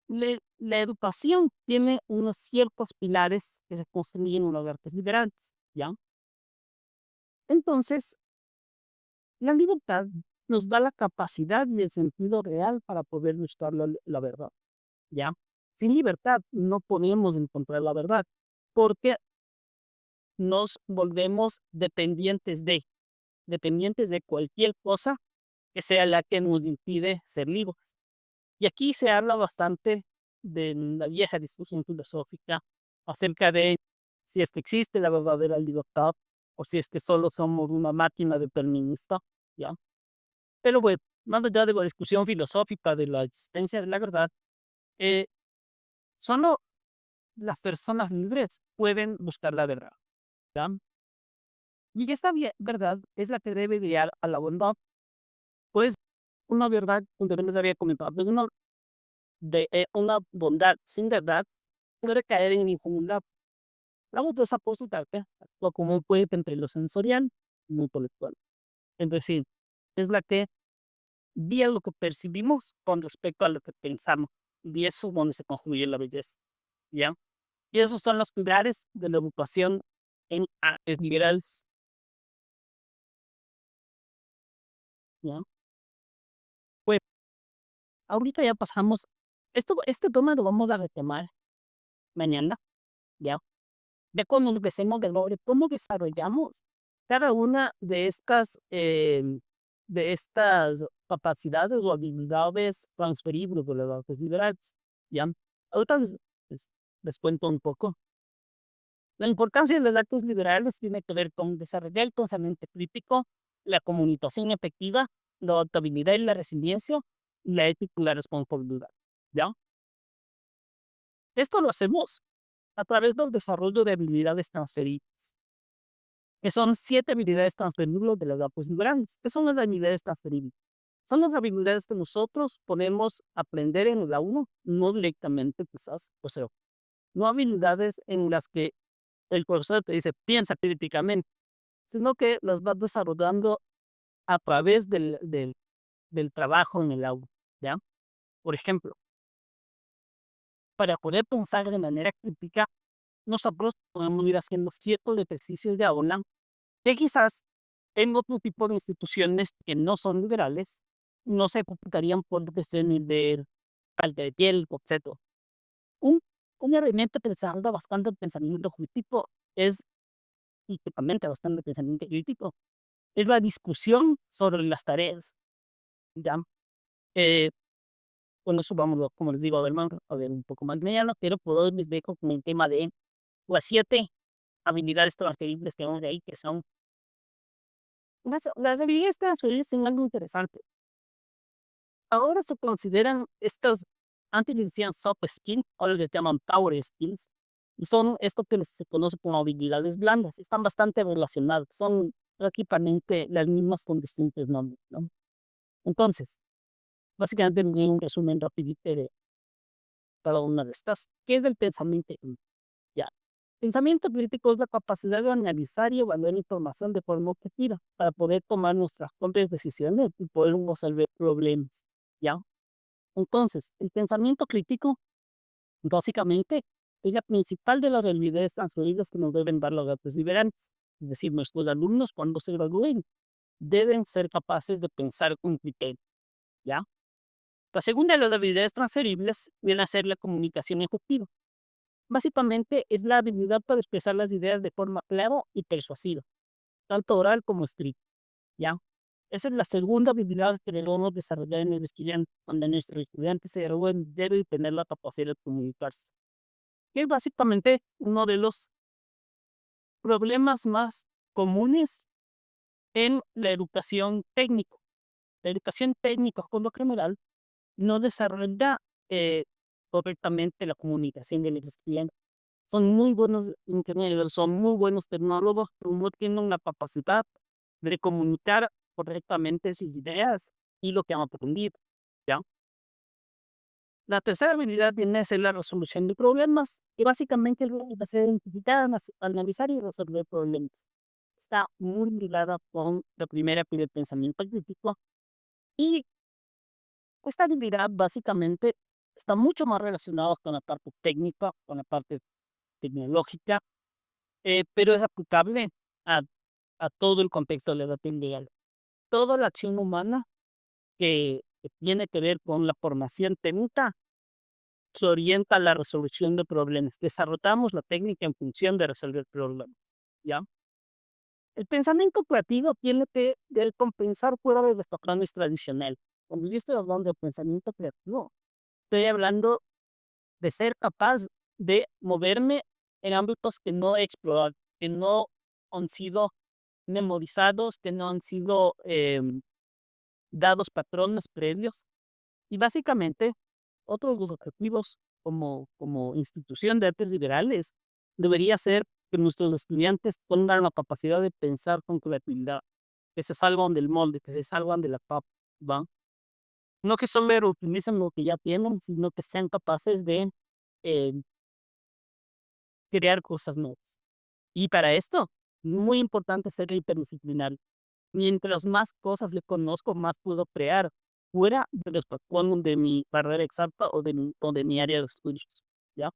la educación tiene unos ciertos pilares que se construyen en las artes liberales, ¿ya? Entonces, la libertad nos da la capacidad y el sentido real para poder buscar la verdad, ¿ya? Sin libertad no podemos encontrar la verdad, porque nos volvemos dependientes de cualquier cosa que sea la que nos impide ser libres. Y aquí se habla bastante de la vieja discusión filosófica acerca de si es que existe la verdadera libertad o si es que solo somos una máquina determinista, ¿ya? Pero bueno, más allá de la discusión filosófica de la existencia de la verdad, eh, solo las personas libres pueden buscar la verdad, ¿ya? Y esta verdad es la que debe guiar a la bondad, pues una verdad, como les había comentado, pues una bondad sin verdad puede caer en ingenuidad. Hablamos de esa postura que actúa como un puente entre lo sensorial y lo intelectual. Es decir, es la que guía lo que percibimos con respecto a lo que pensamos. Y eso es donde se construye la belleza, ¿ya? Y esos son los pilares de la educación en artes liberales, ¿ya? Pues ahorita ya pasamos, este tema lo vamos a retomar mañana, ¿ya? Ya cuando empecemos de ver cómo desarrollamos cada una de estas capacidades o habilidades transferibles de las artes liberales, ¿ya? Ahorita les, les cuento un poco. La importancia de las artes liberales tiene que ver con desarrollar el pensamiento crítico, la comunicación efectiva, la adaptabilidad y la resiliencia, y la ética y la responsabilidad, ¿ya? Esto lo hacemos a través del desarrollo de habilidades transferibles, que son 7 habilidades transferibles de las artes liberales. ¿Qué son las habilidades transferibles? Son las habilidades que nosotros podemos aprender en la uno, no directamente quizás, o sea, no habilidades en las que el profesor te dice, piensa críticamente, sino que las vas desarrollando a través del trabajo en el aula, ¿ya? Por ejemplo, para poder pensar de manera crítica, nosotros podemos ir haciendo ciertos ejercicios de aula que quizás en otro tipo de instituciones que no son liberales no se complicarían por cuestiones de falta de tiempo, etc. Un, una herramienta que desarrolla bastante el pensamiento crítico es, y que también te bastante pensamiento crítico, es la discusión sobre las tareas, ¿ya? Eh, con eso vamos, como les digo, a ver un poco más mañana, pero puedo les dejo con el tema de las 7 habilidades transferibles que vamos de ahí, que son las habilidades transferibles son algo interesante. Ahora se consideran estas, antes les decían soft skills, ahora les llaman power skills, y son esto que se conoce como habilidades blandas, están bastante relacionadas, son prácticamente las mismas con distintos nombres, ¿no? Entonces, básicamente un resumen rapidito de cada una de estas. ¿Qué es el pensamiento crítico? Ya. Pensamiento crítico es la capacidad de analizar y evaluar información de forma objetiva para poder tomar nuestras propias decisiones y poder resolver problemas, ¿ya? Entonces, el pensamiento crítico, básicamente, es la principal de las habilidades transferibles que nos deben dar los datos liberantes. Es decir, nuestros alumnos, cuando se gradúen, deben ser capaces de pensar con criterio, ¿ya? La segunda de las habilidades transferibles viene a ser la comunicación efectiva. Básicamente, es la habilidad para expresar las ideas de forma clara y persuasiva, tanto oral como escrita, ¿ya? Esa es la segunda habilidad que debemos desarrollar en el estudiante. Cuando nuestro estudiante se gradúen, debe tener la capacidad de comunicarse. Que es básicamente uno de los problemas más comunes en la educación técnica. La educación técnica, por lo general, no desarrolla eh, correctamente la comunicación de los estudiantes. Son muy buenos ingenieros, son muy buenos tecnólogos, pero no tienen la capacidad de comunicar correctamente sus ideas y lo que han aprendido, ¿ya? La tercera habilidad viene a ser la resolución de problemas, y básicamente es la capacidad de identificar, analizar y resolver problemas. Está muy ligada con la primera, que es el pensamiento crítico, y esta habilidad básicamente está mucho más relacionada con la parte técnica, con la parte tecnológica, pero es aplicable a, a todo el contexto de la edad legal. Toda la acción humana que tiene que ver con la formación técnica se orienta a la resolución de problemas. Desarrollamos la técnica en función de resolver problemas, ¿ya? El pensamiento creativo tiene que ver con pensar fuera de los patrones tradicionales. Cuando yo estoy hablando de pensamiento creativo, estoy hablando de ser capaz de moverme en ámbitos que no he explorado, que no han sido memorizados, que no han sido dados patrones previos. Y básicamente, otros de los objetivos como institución de artes liberales debería ser que nuestros estudiantes tengan la capacidad de pensar con creatividad, que se salgan del molde, que se salgan de la papa, ¿va? No que solo utilicen lo que ya tienen, sino que sean capaces de eh, crear cosas nuevas. Y para esto, muy importante ser interdisciplinario. Mientras más cosas le conozco, más puedo crear fuera de los patrones de mi carrera exacta o de mi área de estudios, ¿ya?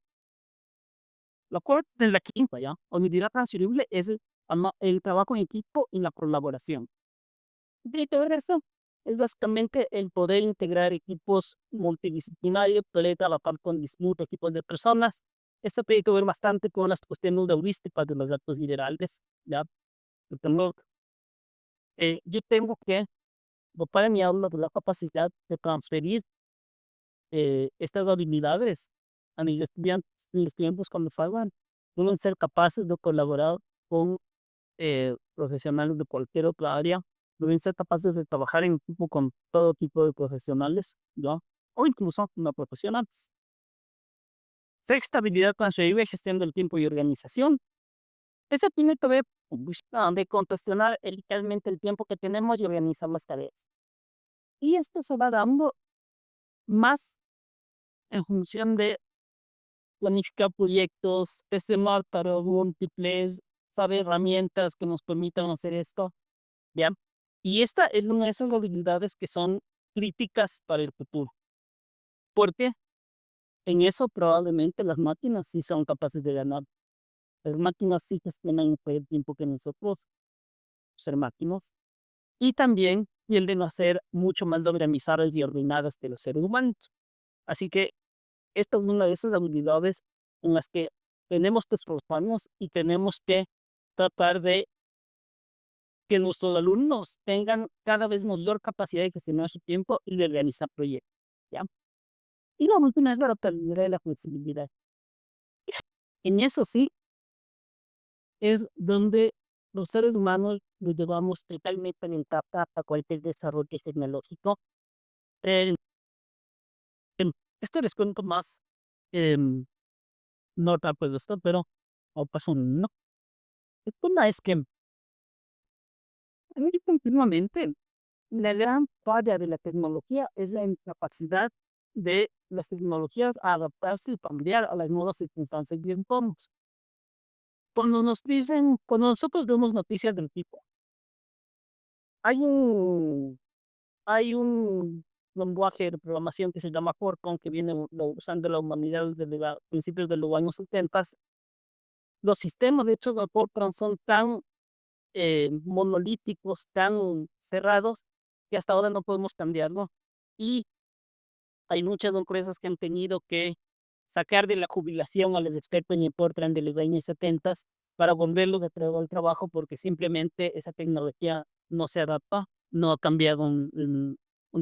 La cuarta de la quinta, ¿ya? Habilidad transferible es el trabajo en equipo y la colaboración. De todo eso es básicamente el poder integrar equipos multidisciplinarios, poder trabajar con distintos tipos de personas. Esto tiene que ver bastante con las cuestiones de heurísticas de los datos liderales, ¿ya? Yo tengo que dotar a mi aula de la capacidad de transferir estas habilidades a mis estudiantes. Mis estudiantes cuando salgan deben ser capaces de colaborar con profesionales de cualquier otra área, deben ser capaces de trabajar en equipo con todo tipo de profesionales, ¿ya? O incluso no profesionales. Sexta habilidad transferible, gestión del tiempo y organización. Eso tiene que ver de congestionar eficazmente el tiempo que tenemos y organizar las tareas. Y esto se va dando más en función de planificar proyectos, estimar tareas múltiples, saber herramientas que nos permitan hacer esto, ¿ya? Y esta es una de esas habilidades que son críticas para el futuro, porque en eso probablemente las máquinas sí son capaces de ganar. Las máquinas sí gestionan el tiempo que nosotros, ser máquinas, y también tienden a ser mucho más organizadas y ordenadas que los seres humanos. Así que esta es una de esas habilidades en las que tenemos que esforzarnos y tenemos que tratar de que nuestros alumnos tengan cada vez mayor capacidad de gestionar su tiempo y de realizar proyectos, ¿ya? Y la última es la adaptabilidad y la flexibilidad. En eso sí es donde los seres humanos nos llevamos totalmente en ventaja a cualquier desarrollo tecnológico. Eh, Esto les cuento más, em, no tanto de esto, pero o pasó, ¿no? El tema es que a mí continuamente la gran falla de la tecnología es la incapacidad de las tecnologías a adaptarse y cambiar a las nuevas circunstancias y entornos. Cuando nosotros vemos noticias del tipo, hay un, hay un lenguaje de programación que se llama Fortran, que viene usando la humanidad desde principios de los años 70. Los sistemas de hecho de Fortran son tan monolíticos, tan cerrados, que hasta ahora no podemos cambiarlo. Y hay muchas empresas que han tenido que sacar de la jubilación a los expertos en Fortran de los años 70 para volverlos a traer al trabajo porque simplemente esa tecnología no se adapta, no ha cambiado en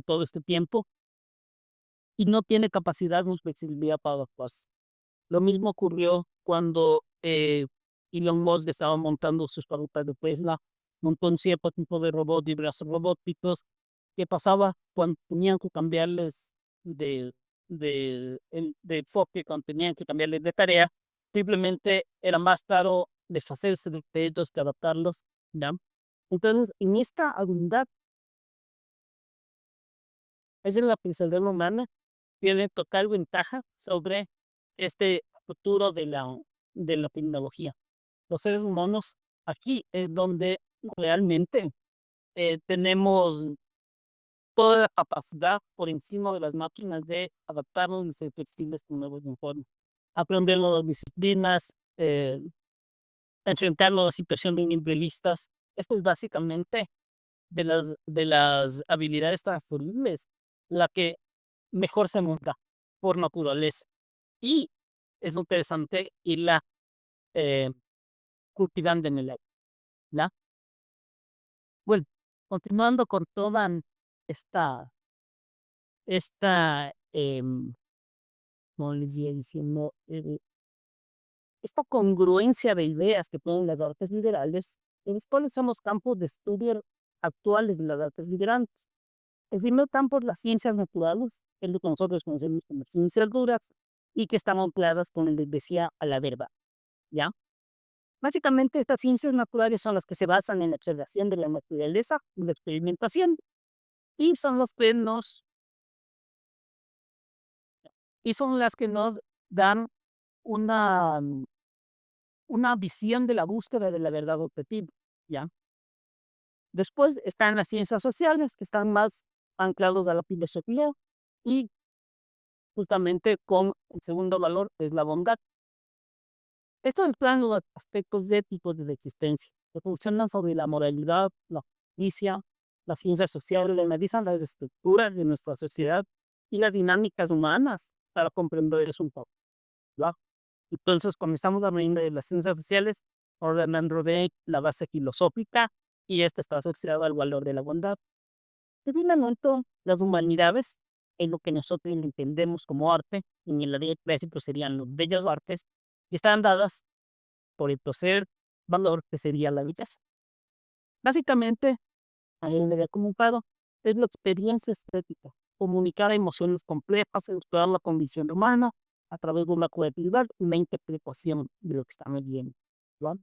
todo este tiempo y no tiene capacidad ni flexibilidad para adaptarse. Lo mismo ocurrió cuando Elon Musk estaba montando sus fábricas de Tesla, montó un cierto tipo de robots y brazos robóticos. ¿Qué pasaba cuando tenían que cambiarles de, de enfoque, cuando tenían que cambiarles de tarea? Simplemente era más caro deshacerse de ellos que adaptarlos, ¿ya? Entonces, en esta habilidad, es en la personalidad humana tiene total ventaja sobre este futuro de la tecnología. Los seres humanos aquí es donde realmente tenemos toda la capacidad por encima de las máquinas de adaptarnos y ser flexibles con nuevos informes. Aprender nuevas disciplinas, enfrentarnos a situaciones imprevistas. Esto es básicamente de las habilidades transferibles, la que mejor se monta por naturaleza. Y es interesante irla eh, cultivando en el aire, ¿ya? Bueno, continuando con toda esta, esta, ¿cómo les iba diciendo? Esta congruencia de ideas que ponen las artes liberales, en los cuales son los campos de estudio actuales de las artes liberales. El primer campo es las ciencias naturales, es lo que nosotros conocemos como ciencias duras, y que están ancladas, como les decía, a la verdad, ¿ya? Básicamente, estas ciencias naturales son las que se basan en la observación de la naturaleza y la experimentación, y son los que nos, y son las que nos dan una, una visión de la búsqueda de la verdad objetiva, ¿ya? Después están las ciencias sociales, que están más anclados a la filosofía y justamente con el segundo valor, es la bondad. Esto en plan los aspectos éticos de la existencia, que funcionan sobre la moralidad, la justicia, las ciencias sociales, analizan las estructuras de nuestra sociedad y las dinámicas humanas para comprender eso un poco, ¿va? Entonces, cuando estamos hablando de las ciencias sociales, hablando de la base filosófica y esta está asociada al valor de la bondad. Finalmente, las humanidades, en lo que nosotros entendemos como arte, en el área clásico serían los bellas artes, y están dadas por el tercer valor que sería la belleza. Básicamente, a él le había comentado, es la experiencia estética, comunicar emociones complejas, ilustrar la condición humana a través de una creatividad y una interpretación de lo que estamos viendo, ¿va?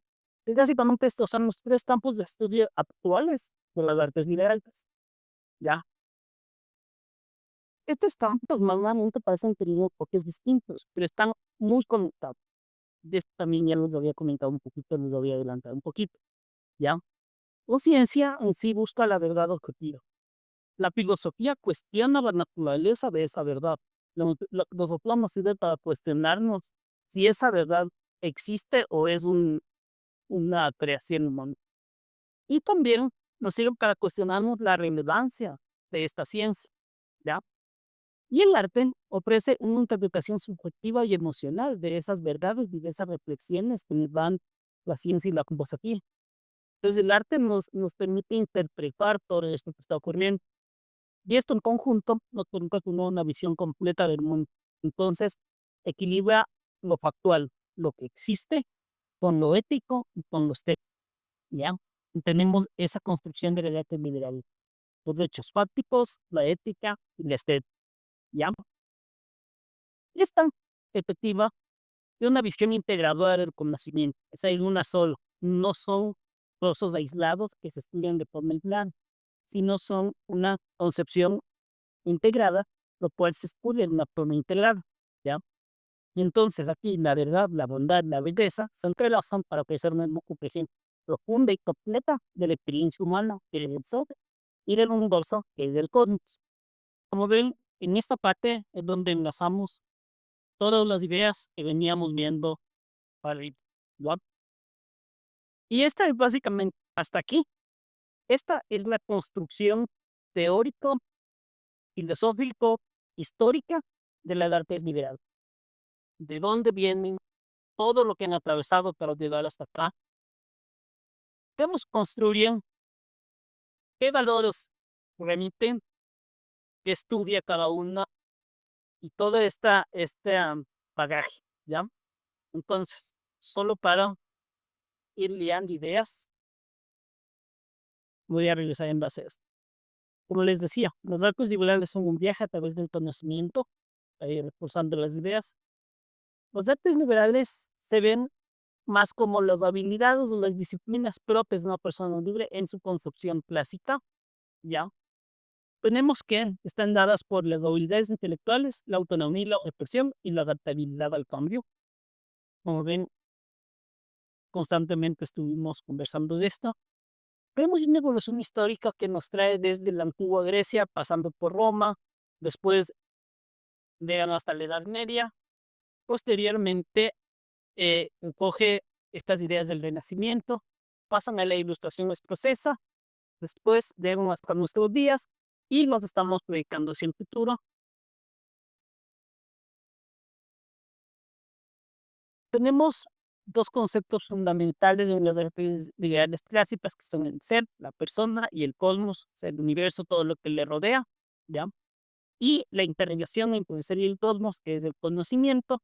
Y básicamente estos son los tres campos de estudio actuales de las artes liberales, ¿ya? Estos campos normalmente parecen tener enfoques distintos, pero están muy conectados. De esto también ya les había comentado un poquito, les había adelantado un poquito, ¿ya? La ciencia en sí busca la verdad objetiva. La filosofía cuestiona la naturaleza de esa verdad. La filosofía nos sirve para cuestionarnos si esa verdad existe o es una creación humana. Y también nos sirve para cuestionarnos la relevancia de esta ciencia, ¿ya? Y el arte ofrece una interpretación subjetiva y emocional de esas verdades y de esas reflexiones que nos dan la ciencia y la filosofía. Entonces el arte nos permite interpretar todo esto que está ocurriendo. Y esto en conjunto nos permite tener una visión completa del mundo. Entonces equilibra lo factual, lo que existe, con lo ético y con lo estético. ¿Ya? Y tenemos esa construcción del arte liberal. Los hechos fácticos, la ética y la estética. ¿Ya? Y esta perspectiva de una visión integradora del conocimiento. Esa es una sola. No son trozos aislados que se estudian de forma aislada, sino son una concepción integrada, lo cual se estudia de una forma integrada, ¿ya? Entonces aquí la verdad, la bondad, la belleza se entrelazan para ofrecer una comprensión profunda y completa de la experiencia humana, del ser y del universo que es del cosmos. Como ven, en esta parte es donde enlazamos todas las ideas que veníamos viendo arriba, ¿va? Y esta es básicamente, hasta aquí, esta es la construcción teórico, filosófico, histórica de las artes liberales. De dónde vienen, todo lo que han atravesado para llegar hasta acá. ¿Cómo se construyen? ¿Qué valores remiten? ¿Qué estudia cada una? Y todo este bagaje, ¿ya? Entonces, solo para ir liando ideas, voy a regresar en base a esto. Como les decía, los arcos liberales son un viaje a través del conocimiento, reforzando las ideas. Los artes liberales se ven más como las habilidades o las disciplinas propias de una persona libre en su concepción clásica, ¿ya? Tenemos que están dadas por las habilidades intelectuales, la autonomía y la expresión y la adaptabilidad al cambio. Como ven, constantemente estuvimos conversando de esto. Vemos una evolución histórica que nos trae desde la antigua Grecia, pasando por Roma, después llegan hasta la Edad Media. Posteriormente, coge estas ideas del Renacimiento, pasan a la Ilustración escocesa, después llegan hasta nuestros días y los estamos proyectando hacia el futuro. Tenemos dos conceptos fundamentales en las artes liberales clásicas, que son el ser, la persona, y el cosmos, o sea, el universo, todo lo que le rodea, ¿ya? Y la interrelación entre el ser y el cosmos, que es el conocimiento.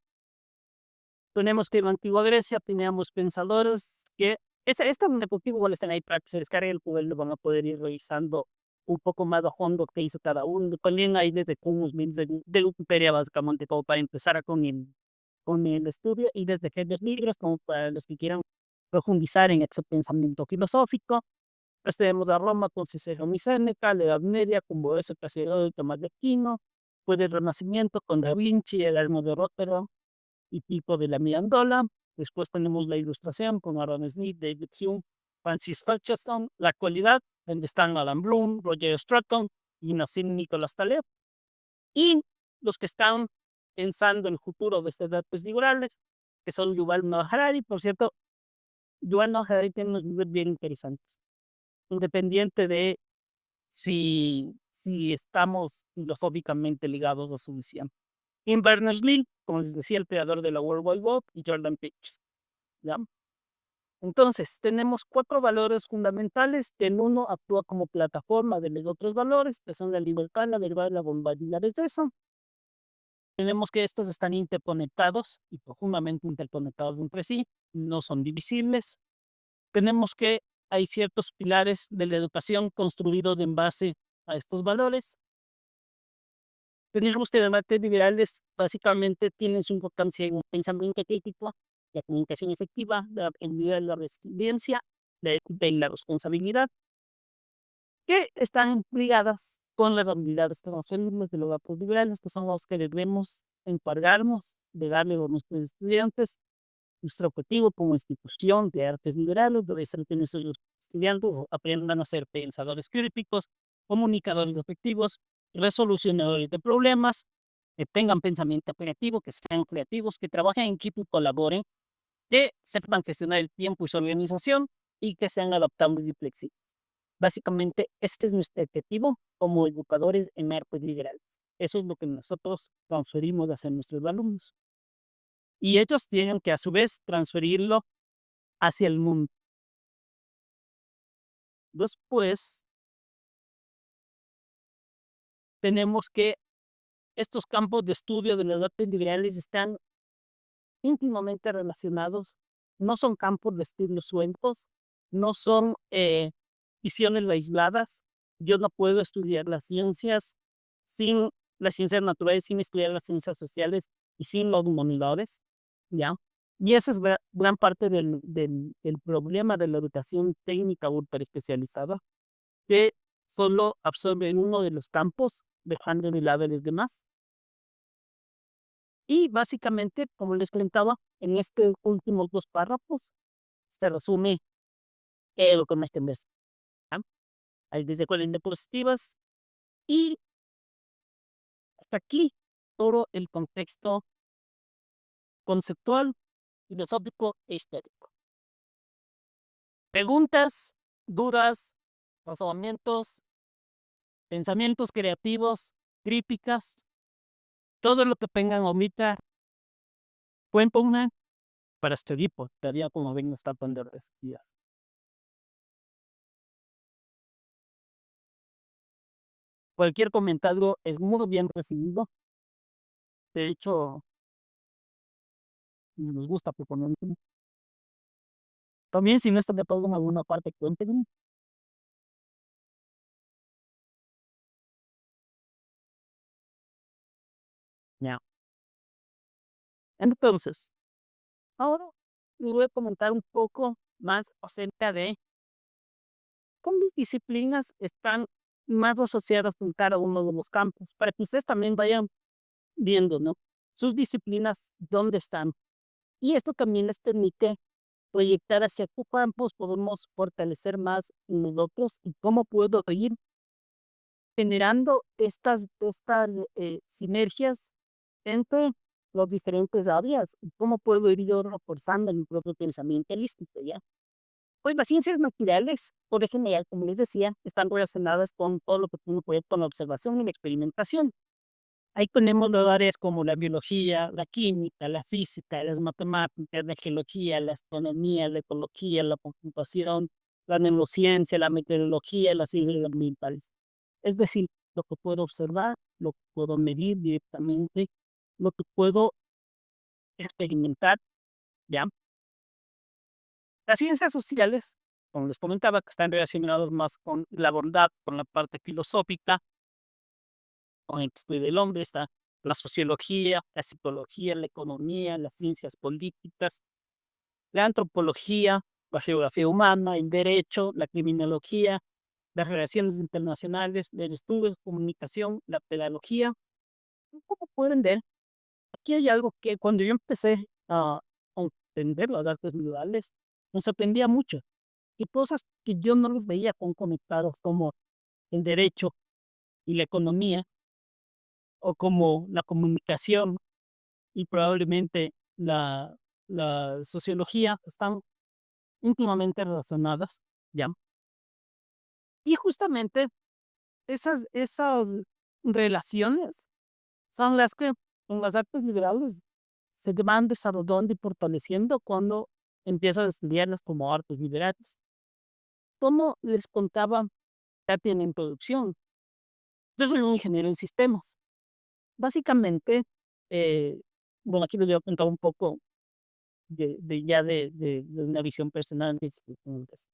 Tenemos que en la antigua Grecia teníamos pensadores que, esta en deportivo igual están ahí para que se descargue el poder, lo van a poder ir revisando un poco más a fondo qué hizo cada uno. También hay desde Cumus, de Wikipedia básicamente, como para empezar con el estudio, y desde aquellos libros como para los que quieran profundizar en ese pensamiento filosófico. Pues tenemos a Roma con Cicerón y Séneca, la Edad Media con Boecio, Cassiodoro y Tomás de Aquino, pues el Renacimiento con Da Vinci, el Erasmo de Róterdam y Pipo de la Mirandola, Después tenemos la ilustración con Aaron Smith, David Hume, Francis Hutcheson. La actualidad, donde están Alan Bloom, Roger Stratton y Nassim Nicholas Taleb. Y los que están pensando en el futuro de estas datos liberales, que son Yuval Noah Harari. Por cierto, Yuval Noah Harari tiene unos libros bien interesantes, independiente de si estamos filosóficamente ligados a su visión. Tim Berners-Lee, como les decía, el creador de la World Wide Web, y Jordan Peterson, ¿ya? Entonces, tenemos 4 valores fundamentales. El uno actúa como plataforma de los otros valores, que son la libertad, la verdad, la bondad y la belleza. Tenemos que estos están interconectados y profundamente interconectados entre sí, no son divisibles. Tenemos que hay ciertos pilares de la educación construidos en base a estos valores. Tenemos que debates liberales básicamente tienen su importancia en un pensamiento crítico, la comunicación efectiva, la habilidad de la resiliencia, la ética y la responsabilidad, que están ligadas con las habilidades transferibles de los datos liberales, que son los que debemos encargarnos de darle a nuestros estudiantes. Nuestro objetivo como institución de artes liberales debe ser que nuestros estudiantes aprendan a ser pensadores críticos, comunicadores efectivos, resolucionadores de problemas, que tengan pensamiento creativo, que sean creativos, que trabajen en equipo y colaboren, que sepan gestionar el tiempo y su organización y que sean adaptables y flexibles. Básicamente, este es nuestro objetivo como educadores en artes liberales. Eso es lo que nosotros transferimos hacia nuestros alumnos. Y ellos tienen que a su vez transferirlo hacia el mundo. Después, tenemos que estos campos de estudio de las artes liberales están íntimamente relacionados, no son campos de estudio sueltos, no son visiones aisladas. Yo no puedo estudiar las ciencias sin las ciencias naturales, sin estudiar las ciencias sociales y sin los humanidades, ¿ya? Y esa es gran parte del problema de la educación técnica ultra especializada, que solo absorben uno de los campos, dejando de lado los demás. Y básicamente, como les comentaba, en estos últimos 2 párrafos se resume lo que me entiendes. Hay desde cualidades positivas y hasta aquí todo el contexto conceptual, filosófico e estético. Preguntas, dudas, razonamientos, pensamientos creativos, críticas, todo lo que tengan ahorita, cuéntenme para seguir, pues, estaría como ven está de días. Cualquier comentario es muy bien recibido. De hecho, nos gusta proponer. También si no están de acuerdo en alguna parte, cuéntenme. Ya. Entonces, ahora les voy a comentar un poco más acerca de cómo las disciplinas están más asociadas con cada uno de los campos, para que ustedes también vayan viendo, ¿no? Sus disciplinas, dónde están. Y esto también les permite proyectar hacia qué campos podemos fortalecer más en nosotros y cómo puedo ir generando estas sinergias entre los diferentes áreas y cómo puedo ir yo reforzando mi propio pensamiento holístico, ¿ya? Pues las ciencias naturales, por lo general, como les decía, están relacionadas con todo lo que tiene que ver con la observación y la experimentación. Ahí tenemos los áreas como la biología, la química, la física, las matemáticas, la geología, la astronomía, la ecología, la computación, la neurociencia, la meteorología, las ciencias ambientales. Es decir, lo que puedo observar, lo que puedo medir directamente, lo que puedo experimentar, ¿ya? Las ciencias sociales, como les comentaba, que están relacionadas más con la bondad, con la parte filosófica, con el estudio del hombre, está la sociología, la psicología, la economía, las ciencias políticas, la antropología, la geografía humana, el derecho, la criminología, las relaciones internacionales, el estudio de comunicación, la pedagogía. Como pueden ver, aquí hay algo que cuando yo empecé a entender las artes liberales, me sorprendía mucho. Y cosas que yo no los veía tan conectados como el derecho y la economía, o como la comunicación y probablemente la sociología, están íntimamente relacionadas, ¿ya? Y justamente esas relaciones son las que en las artes liberales se van desarrollando y fortaleciendo cuando empiezas a estudiarlas como artes liberales. Como les contaba Katia en la introducción, yo soy un ingeniero en sistemas. Básicamente, eh, bueno, aquí les voy a contar un poco de una visión personal de mis estudiantes.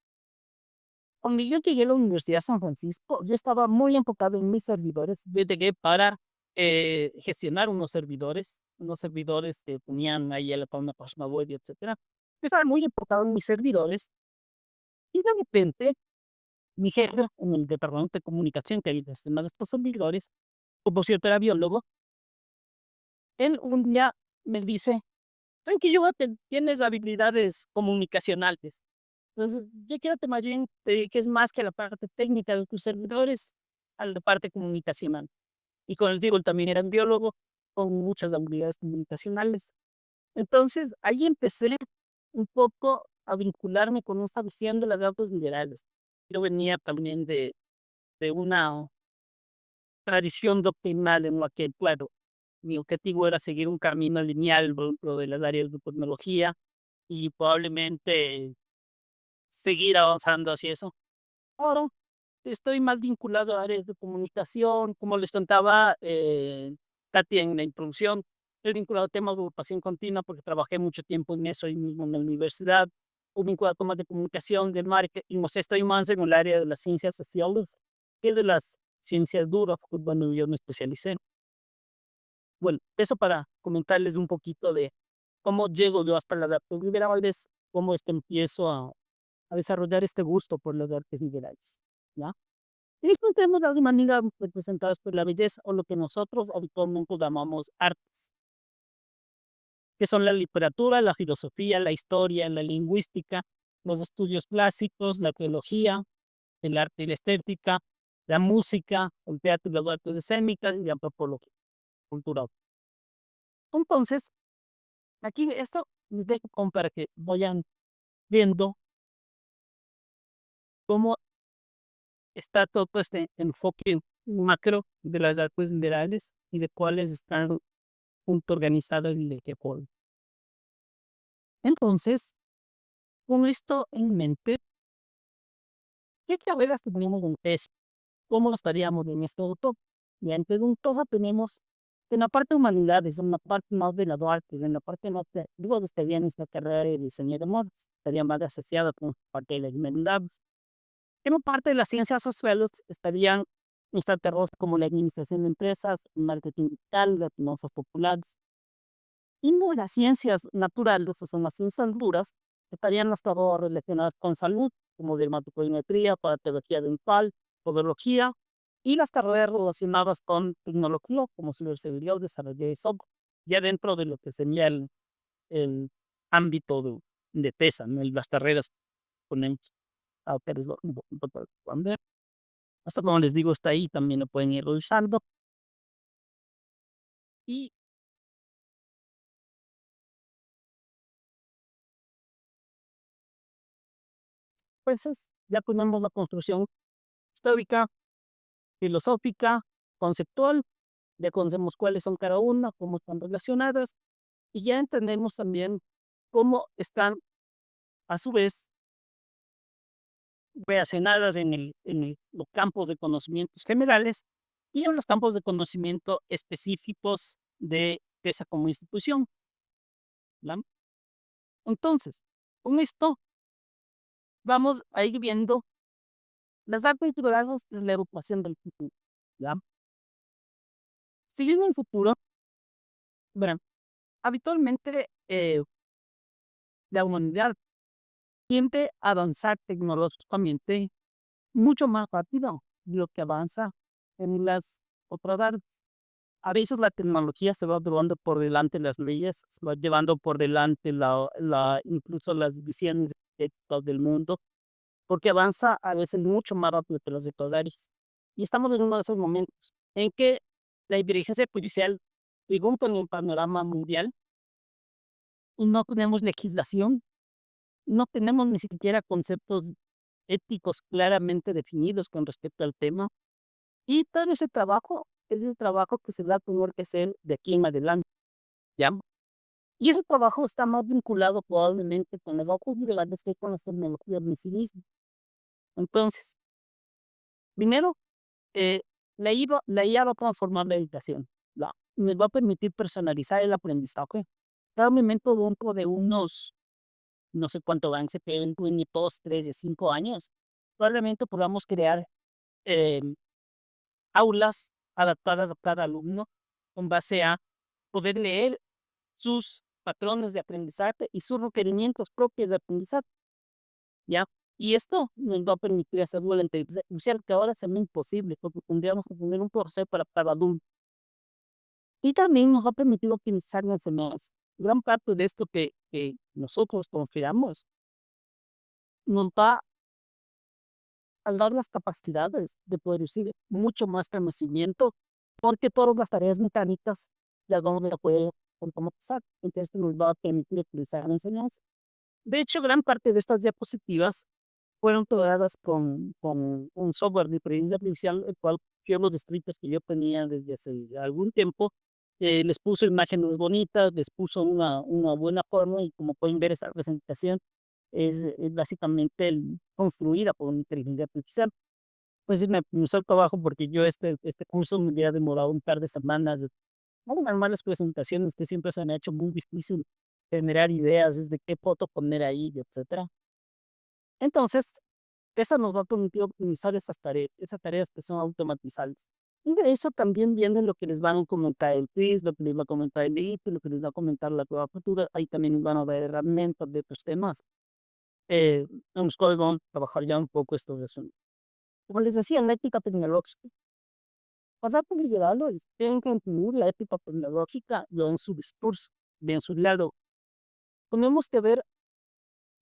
Cuando yo llegué a la Universidad de San Francisco, yo estaba muy enfocado en mis servidores. Yo llegué para gestionar unos servidores que tenían ahí una página web, etcétera. Estaba muy enfocado en mis servidores y de repente mi jefe en el departamento de comunicación que había gestionado estos servidores, como por cierto era biólogo, él un día me dice, tranquilo, tienes habilidades comunicacionales. Entonces, yo quiero que más bien te dediques más que a la parte técnica de tus servidores, a la parte comunicacional. Y como les digo, él también era un biólogo con muchas habilidades comunicacionales. Entonces, ahí empecé un poco a vincularme con esta visión de las artes liberales. Yo venía también de una tradición doctrinal en la que, claro, mi objetivo era seguir un camino lineal dentro de las áreas de tecnología y probablemente seguir avanzando hacia eso. Ahora estoy más vinculado a áreas de comunicación, como les contaba Katy en la introducción, estoy vinculado a temas de educación continua porque trabajé mucho tiempo en eso ahí mismo en la universidad, o vinculado a temas de comunicación, de marketing, o sea, estoy más en el área de las ciencias sociales que de las ciencias duras, pues bueno, yo me especialicé. Bueno, eso para comentarles un poquito de cómo llego yo hasta las artes liberales, cómo es que empiezo a desarrollar este gusto por las artes liberales, ¿ya? Y después tenemos las maneras representadas por la belleza o lo que nosotros habitualmente llamamos artes, que son la literatura, la filosofía, la historia, la lingüística, los estudios clásicos, la teología, el arte y la estética, la música, el teatro y las artes escénicas y la antropología cultural. Entonces, aquí esto les dejo como para que vayan viendo cómo está todo este enfoque macro de las artes liberales y de cuáles están junto organizadas y de qué forma. Entonces, con esto en mente, ¿qué carreras tenemos en TES? ¿Cómo estaríamos en este auto? Y antes de un cosa tenemos en la parte de humanidades, en la parte más de la arte, en la parte más de, digo, estaría en esta carrera de diseño de modas, estaría más asociada con la parte de las humanidades. En parte de las ciencias sociales estarían nuestras carreras como la administración de empresas, marketing digital, las finanzas populares. Y no las ciencias naturales, o son las ciencias duras, estarían las carreras relacionadas con salud, como dermatopoimetría, patología dental, podología, y las carreras relacionadas con tecnología, como ciberseguridad, desarrollo de software, ya dentro de lo que sería el ámbito de TESA, ¿no? Las carreras ponemos a ustedes lo puedan ver. Hasta como les digo, está ahí, también lo pueden ir revisando. Y pues ya tenemos la construcción histórica, filosófica, conceptual, ya conocemos cuáles son cada una, cómo están relacionadas, y ya entendemos también cómo están, a su vez, relacionadas los campos de conocimientos generales y en los campos de conocimiento específicos de esa como institución, ¿verdad? Entonces, con esto vamos a ir viendo las artes liberales de la educación del futuro, ¿ya? Siguiendo el futuro, verán, habitualmente la humanidad tiende a avanzar tecnológicamente mucho más rápido de lo que avanza en las otras artes. a veces la tecnología se va llevando por delante las leyes, se va llevando por delante incluso las visiones éticas del mundo, porque avanza a veces mucho más rápido que las otras áreas. Y estamos en uno de esos momentos en que la inteligencia artificial irrumpe en el panorama mundial y no tenemos legislación, no tenemos ni siquiera conceptos éticos claramente definidos con respecto al tema. Y todo ese trabajo es el trabajo que se va a tener que hacer de aquí en adelante, ¿ya? Y ese trabajo está más vinculado probablemente con los ojos relevantes que con las tecnologías en sí mismas. Entonces, primero, eh, la IA va a transformar la educación, nos va a permitir personalizar el aprendizaje. Probablemente dentro de unos, no sé cuánto avance, pero en 2, 3, de 5 años, probablemente podamos crear eh, aulas adaptadas a cada alumno con base a poder leer sus patrones de aprendizaje y sus requerimientos propios de aprendizaje, ¿ya? Y esto nos va a permitir hacerlo la inteligencia artificial, que ahora se me imposible, porque tendríamos que tener un proceso para cada adulto. Y también nos va a permitir optimizar las enseñanza. Gran parte de esto que nosotros confiamos nos va a dar las capacidades de producir mucho más conocimiento, porque todas las tareas mecánicas las vamos a poder automatizar. Entonces, esto nos va a permitir utilizar la enseñanza. De hecho, gran parte de estas diapositivas fueron creadas con un software de inteligencia artificial, el cual yo los distritos que yo tenía desde hace algún tiempo, les puso imágenes bonitas, les puso una buena forma y como pueden ver esta presentación es básicamente construida por una inteligencia artificial. Pues sí, me optimizó el trabajo porque yo este curso me hubiera demorado un par de semanas. No, normales presentaciones que siempre se me ha hecho muy difícil generar ideas, desde qué foto poner ahí, etcétera. Entonces, eso nos va a permitir optimizar esas tareas que son automatizables. Y de eso también viene lo que les van a comentar el quiz, lo que les va a comentar el IT, lo que les va a comentar la prueba futura. Ahí también van a ver herramientas de otros temas, en los cuales vamos a trabajar ya un poco estos asuntos. Como les decía, en la ética tecnológica, pasar por liderarlo, tienen que incluir la ética tecnológica yo en su discurso, en su lado. Tenemos que ver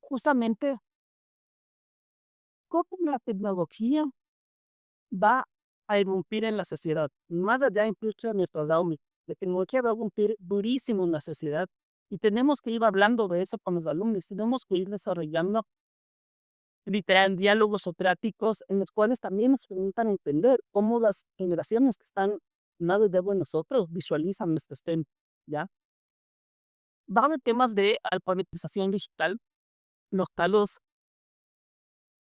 justamente cómo la tecnología va a irrumpir en la sociedad, más allá incluso de nuestros aulas. La tecnología va a irrumpir durísimo en la sociedad y tenemos que ir hablando de eso con los alumnos, tenemos que ir desarrollando literal diálogos socráticos en los cuales también nos permitan entender cómo las generaciones que están más de nosotros visualizan nuestros temas, ¿ya? Va a haber temas de alfabetización digital, los cuales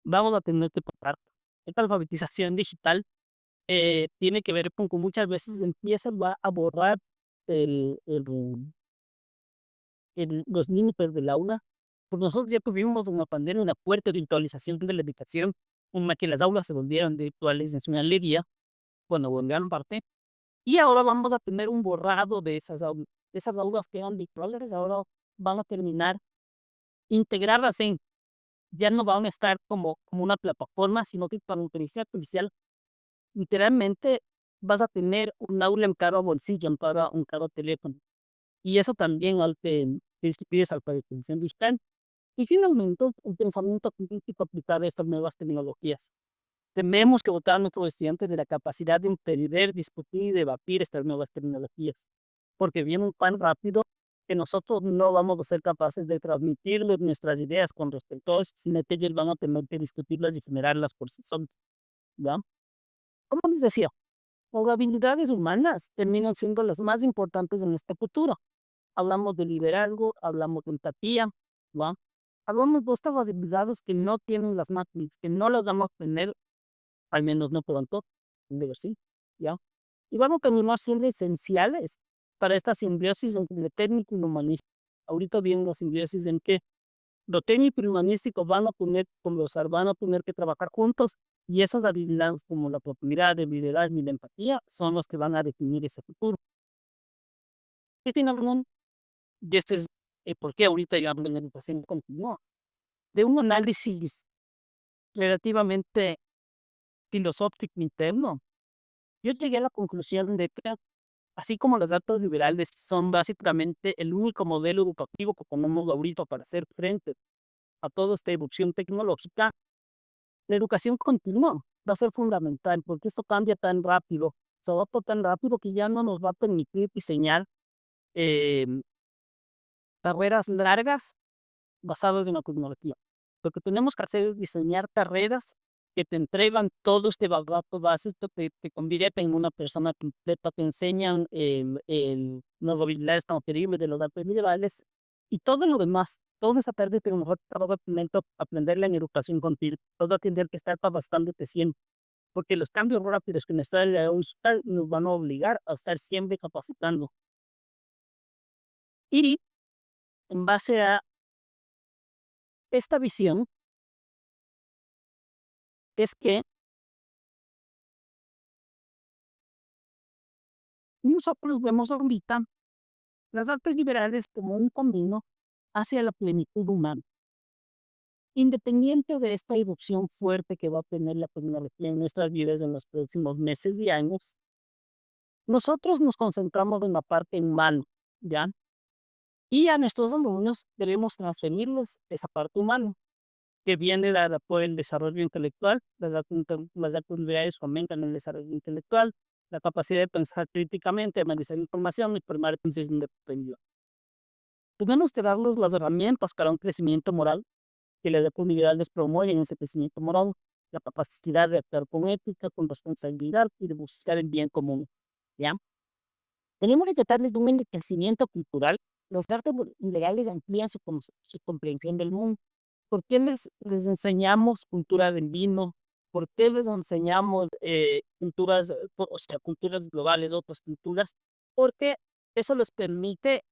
vamos a tener que tocar. Esta alfabetización digital tiene que ver con que muchas veces va a borrar el, el, los límites del aula. Pues nosotros ya tuvimos una pandemia, una fuerte virtualización de la educación, en la que las aulas se volvieron virtuales en su mayoría, bueno, en gran parte, y ahora vamos a tener un borrado de esas aulas. Esas aulas que eran virtuales ahora van a terminar integradas ya no van a estar como una plataforma, sino que para inteligencia artificial, literalmente vas a tener un aula en cada bolsillo, en cada teléfono. Y eso también al que pides alfabetización digital. Y finalmente, un pensamiento crítico aplicado a estas nuevas tecnologías. Tenemos que dotar a nuestros estudiantes de la capacidad de entender, discutir y debatir estas nuevas tecnologías, porque vienen tan rápido que nosotros no vamos a ser capaces de transmitirles nuestras ideas con respecto a eso, sino que ellos van a tener que discutirlas y generarlas por sí solos, ¿ya? Como les decía, las habilidades humanas terminan siendo las más importantes en este futuro. Hablamos de liderazgo, hablamos de empatía, ¿va? Hablamos de estas habilidades que no tienen las máquinas, que no las vamos a tener, al menos no pronto, pero sí, ¿ya? Y van a terminar siendo esenciales para esta simbiosis entre lo técnico y lo humanístico. Ahorita viene la simbiosis en que lo técnico y lo humanístico van a conversar, van a tener que trabajar juntos y esas habilidades como la propiedad, el liderazgo y la empatía son los que van a definir ese futuro. Y finalmente, y este es por qué ahorita yo hablo en educación continua, de un análisis relativamente filosófico interno, yo llegué a la conclusión de que así como los datos liberales son básicamente el único modelo educativo que tenemos ahorita para hacer frente a toda esta erupción tecnológica, la educación continua va a ser fundamental porque esto cambia tan rápido, se adapta tan rápido que ya no nos va a permitir diseñar eh, carreras largas basadas en la tecnología. Lo que tenemos que hacer es diseñar carreras que te entregan todo este bagaje base, esto te convierte en una persona completa, te enseñan las habilidades tan terribles de los datos medievales y todo lo demás. Toda esa tarde pero mejor todo aprenderla en educación continua, todo a tener que estar capacitándote siempre, porque los cambios rápidos que nos van a obligar a estar siempre capacitando. Y en base a esta visión es que nosotros vemos ahorita las artes liberales como un camino hacia la plenitud humana. Independiente de esta irrupción fuerte que va a tener la tecnología en nuestras vidas en los próximos meses y años, nosotros nos concentramos en la parte humana, ¿ya? Y a nuestros alumnos debemos transferirles esa parte humana, que viene dada por el desarrollo intelectual. Las artes liberales fomentan el desarrollo intelectual, la capacidad de pensar críticamente, analizar información y formar pensamiento independiente. Tenemos que darles las herramientas para un crecimiento moral, que las artes liberales promueven ese crecimiento moral, la capacidad de actuar con ética, con responsabilidad y de buscar el bien común, ¿ya? Tenemos que darles un enriquecimiento cultural. Los artes liberales amplían su comprensión del mundo. ¿Por qué les enseñamos cultura del vino? ¿Por qué les enseñamos culturas globales, otras culturas? Porque eso les permite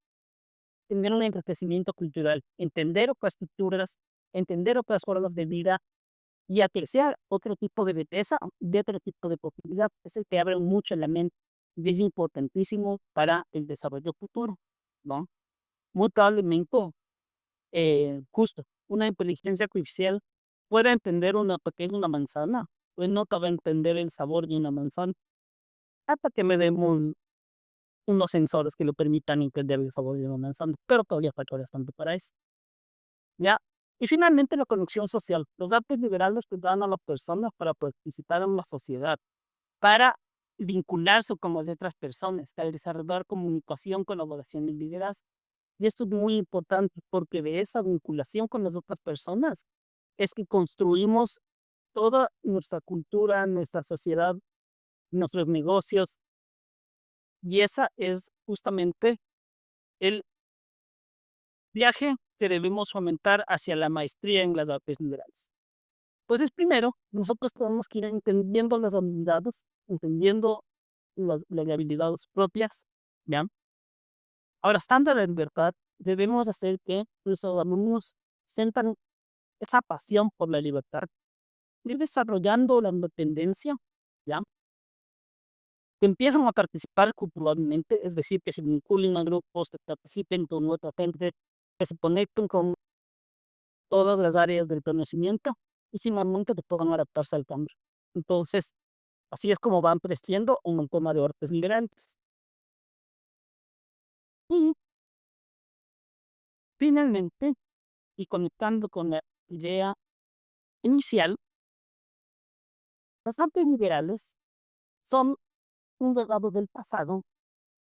tener un enriquecimiento cultural, entender otras culturas, entender otras formas de vida y apreciar otro tipo de belleza, de otro tipo de posibilidad. Es el que abre mucho la mente y es importantísimo para el desarrollo futuro, ¿no? Muy probablemente, justo, una inteligencia artificial pueda entender una manzana, pues no te va a entender el sabor de una manzana, hasta que me den unos sensores que lo permitan entender el sabor de una manzana, pero todavía falta bastante para eso, ¿ya? Y finalmente la conexión social. Los artes liberales que dan a las personas para participar en la sociedad, para vincularse con las otras personas, para desarrollar comunicación, colaboración y liderazgo. Y esto es muy importante porque de esa vinculación con las otras personas es que construimos toda nuestra cultura, nuestra sociedad, nuestros negocios. Y esa es justamente el viaje que debemos fomentar hacia la maestría en las artes liberales. Entonces, primero, nosotros tenemos que ir entendiendo las habilidades, entendiendo las habilidades propias, ¿ya? Ahora, estando en la libertad, debemos hacer que nuestros alumnos sientan esa pasión por la libertad, ir desarrollando la independencia, ¿ya? Que empiezan a participar culturalmente, es decir, que se vinculen a grupos, que participen con otra gente, que se conecten con todas las áreas del conocimiento y finalmente que puedan adaptarse al cambio. Entonces, así es como van creciendo un tema de artes liberales. Y finalmente, y conectando con la idea inicial, las artes liberales son un legado del pasado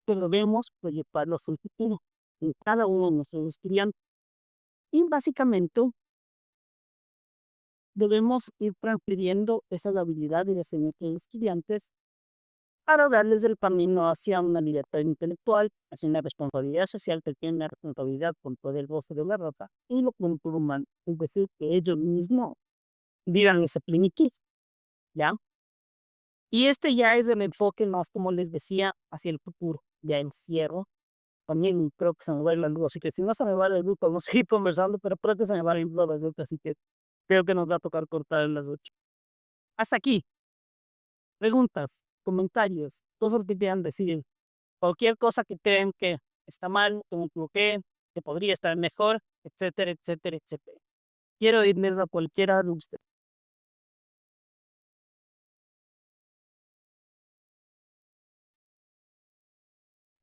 que debemos proyectarlo hacia el futuro en cada uno de nuestros estudiantes. Y básicamente debemos ir transfiriendo esas habilidades en nuestros estudiantes para darles el camino hacia una libertad intelectual, hacia una responsabilidad social que tiene una responsabilidad con todo el goce de la raza y lo cultura humana, es decir, que ellos mismos vivan esa plenitud, ¿ya? Y este ya es el enfoque más, como les decía, hacia el futuro. Ya encierro. También creo que se me va a ir la luz, así que si no se me va el luz, podemos seguir conversando, pero creo que se me va a ir la luz, así que creo que nos va a tocar cortar en las 8. Hasta aquí. Preguntas, comentarios, cosas que quieran decir. Cualquier cosa que creen que está mal, que me equivoqué, que podría estar mejor, etcétera, etcétera, etcétera. Quiero irles a cualquiera de ustedes.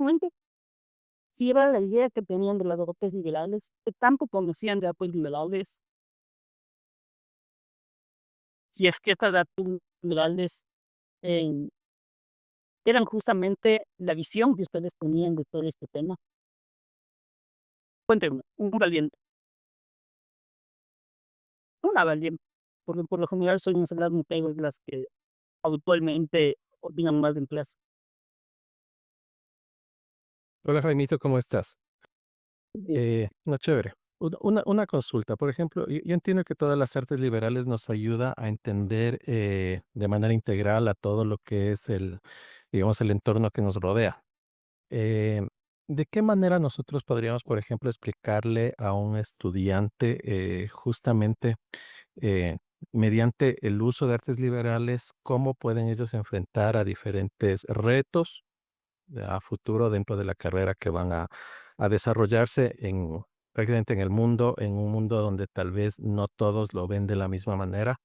básicamente, si era la idea que tenían de las dotes liberales, que tanto conocían de datos liberales, si es que estas datos liberales eh, eran justamente la visión que ustedes tenían de todo este tema. Cuéntenme, un valiente, una valiente, porque por lo general soy un celular muy pego de las que habitualmente opinan más en clase. Hola Jaimito, ¿cómo estás? Eh, No, chévere. Una consulta, por ejemplo, yo entiendo que todas las artes liberales nos ayuda a entender de manera integral a todo lo que es digamos, el entorno que nos rodea. Eh, ¿De qué manera nosotros podríamos, por ejemplo, explicarle a un estudiante justamente eh, mediante el uso de artes liberales, cómo pueden ellos enfrentar a diferentes retos a futuro dentro de la carrera que van a desarrollarse prácticamente en el mundo, en un mundo donde tal vez no todos lo ven de la misma manera?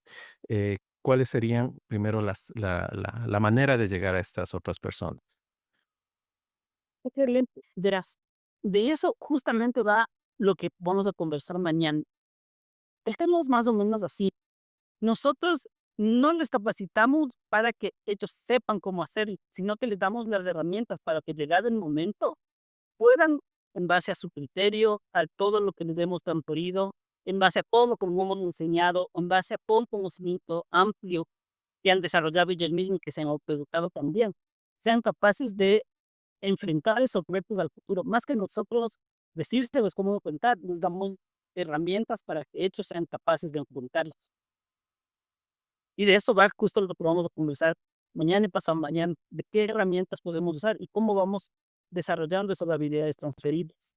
¿Cuáles serían primero la manera de llegar a estas otras personas? Excelente, verás. De eso justamente va lo que vamos a conversar mañana. Dejemos más o menos así. Nosotros no les capacitamos para que ellos sepan cómo hacer, sino que les damos las herramientas para que llegado el momento puedan, en base a su criterio, a todo lo que les hemos transferido, en base a todo lo que les hemos enseñado, en base a todo el conocimiento amplio que han desarrollado ellos mismos y que se han autoeducado también, sean capaces de enfrentar esos retos al futuro. Más que nosotros decírselos cómo enfrentar, les damos herramientas para que ellos sean capaces de enfrentarlos. Y de eso va justo lo que vamos a conversar mañana y pasado mañana, de qué herramientas podemos usar y cómo vamos desarrollando esas habilidades transferibles.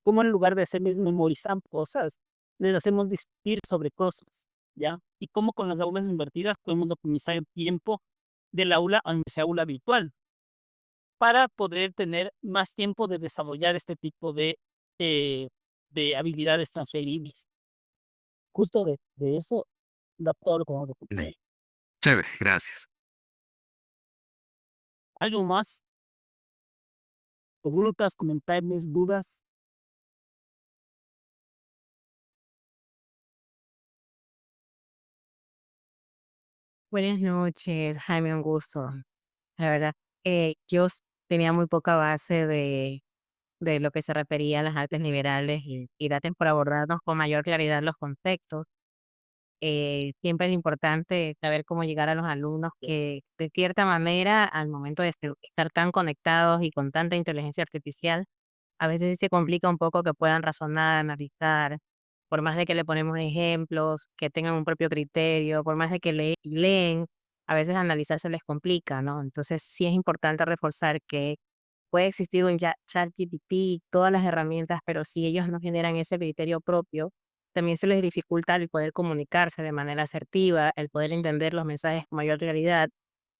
Cómo en lugar de hacerles memorizar cosas, les hacemos discutir sobre cosas, ¿ya? Y cómo con las aulas invertidas podemos optimizar el tiempo del aula, aunque sea aula virtual, para poder tener más tiempo de desarrollar este tipo eh, de habilidades transferibles. Justo de eso da todo lo que vamos a contar. Chévere, gracias. ¿Algo más? Preguntas, comentarios, dudas. Buenas noches, Jaime, un gusto. La verdad, tenía muy poca base de lo que se refería a las artes liberales y gracias por abordarnos con mayor claridad los conceptos. Siempre es importante saber cómo llegar a los alumnos que, de cierta manera, al momento de estar tan conectados y con tanta inteligencia artificial, a veces sí se complica un poco que puedan razonar, analizar, por más de que le ponemos ejemplos, que tengan un propio criterio, por más de que leen, a veces analizar se les complica, ¿no? Entonces sí es importante reforzar que puede existir un chat GPT, todas las herramientas, pero si ellos no generan ese criterio propio, también se les dificulta el poder comunicarse de manera asertiva, el poder entender los mensajes con mayor claridad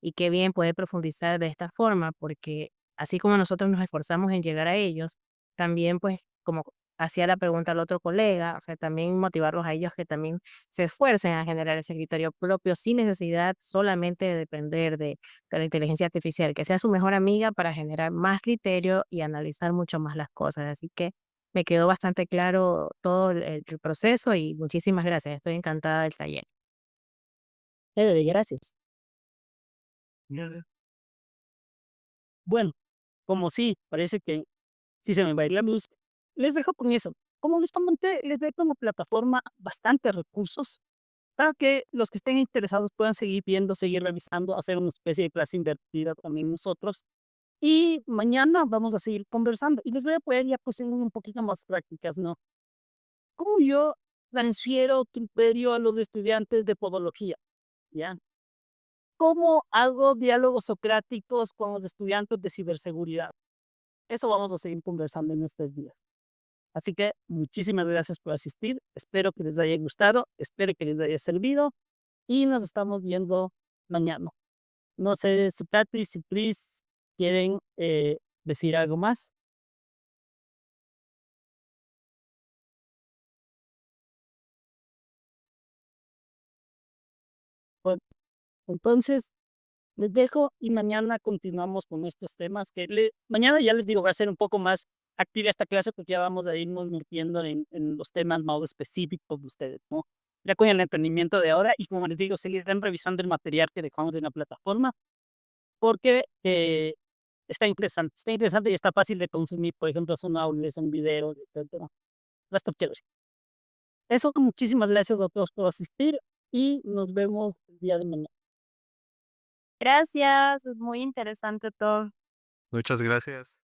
y qué bien poder profundizar de esta forma, porque así como nosotros nos esforzamos en llegar a ellos, también pues como hacía la pregunta al otro colega, o sea, también motivarlos a ellos que también se esfuercen a generar ese criterio propio sin necesidad solamente de depender de la inteligencia artificial, que sea su mejor amiga para generar más criterio y analizar mucho más las cosas. Así que me quedó bastante claro todo el proceso y muchísimas gracias. Estoy encantada del taller. Gracias. Bueno, como sí, parece que sí se me va a ir la luz, les dejo con eso. Como les comenté, les dejo como plataforma bastantes recursos para que los que estén interesados puedan seguir viendo, seguir revisando, hacer una especie de clase invertida también nosotros. Y mañana vamos a seguir conversando y les voy a poner ya cosas un poquito más prácticas, ¿no? ¿Cómo yo transfiero criterio a los estudiantes de podología? ¿Ya? ¿Cómo hago diálogos socráticos con los estudiantes de ciberseguridad? Eso vamos a seguir conversando en estos días. Así que muchísimas gracias por asistir. Espero que les haya gustado, espero que les haya servido y nos estamos viendo mañana. No sé si Patri, si Pris quieren decir algo más. Bueno, entonces Les dejo y mañana continuamos con estos temas mañana ya les digo, va a ser un poco más activa esta clase porque ya vamos a irnos metiendo en los temas más específicos de ustedes, ¿no? Ya con el emprendimiento de ahora y como les digo, seguirán revisando el material que dejamos en la plataforma porque está interesante y está fácil de consumir. Por ejemplo, son audios, son videos, etcétera. Va a estar chévere. Eso, muchísimas gracias a todos por asistir y nos vemos el día de mañana. Gracias, es muy interesante todo. Muchas gracias.